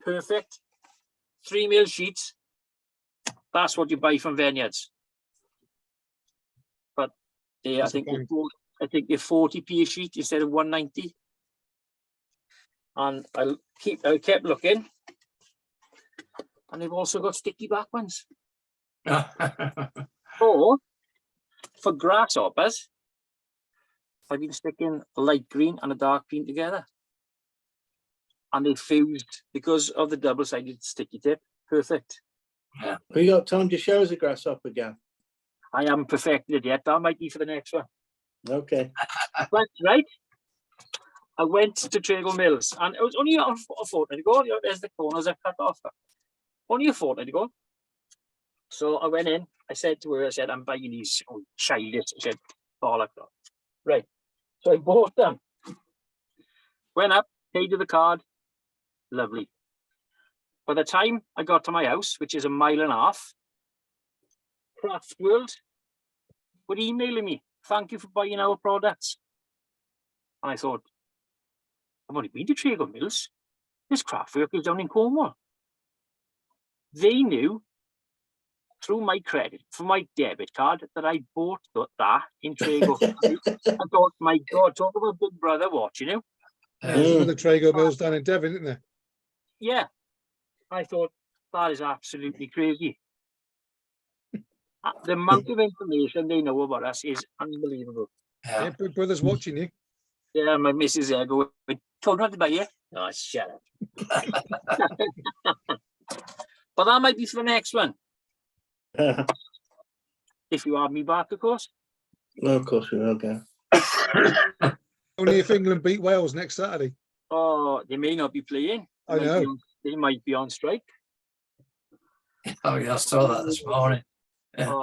[SPEAKER 1] Perfect. 3 mil sheets. That's what you buy from Vineyards. But yeah, I think you're 40p a sheet instead of 190. And I kept looking, and they've also got sticky back ones. Or for grasshoppers, I've been sticking a light green and a dark green together, and they fused because of the double-sided sticky tip. Perfect.
[SPEAKER 3] Have you got time to show us a grasshopper again?
[SPEAKER 1] I haven't perfected it yet. That might be for the next one.
[SPEAKER 3] Okay.
[SPEAKER 1] But right, I went to Trago Mills, and it was only a fortnight ago. There's the corners I cut off. Only a fortnight ago. So I went in. I said to her, I said, I'm buying these childish. She said, bollocks. Right. So I bought them. Went up, paid with the card. Lovely. By the time I got to my house, which is 1.5 miles, Craft World were emailing me, thank you for buying our products. And I thought, I've only been to Trago Mills. This craft work is down in Cornwall. They knew through my credit, for my debit card, that I bought that in Trago. I thought, my God, talk about Big Brother watching you.
[SPEAKER 5] There's another Trago Mills down in Devon, isn't there?
[SPEAKER 1] Yeah. I thought, that is absolutely crazy. The amount of information they know about us is unbelievable.
[SPEAKER 5] Yeah, Big Brother's watching you.
[SPEAKER 1] Yeah, my missus there going, told not to buy you. Oh, shut up. But that might be for the next one. If you have me back, of course.
[SPEAKER 11] No, of course we will, Gav.
[SPEAKER 5] Only if England beat Wales next Saturday.
[SPEAKER 1] Oh, they may not be playing.
[SPEAKER 5] I know.
[SPEAKER 1] They might be on strike.
[SPEAKER 4] Oh, yeah, I saw that this morning. Yeah.
[SPEAKER 1] Oh,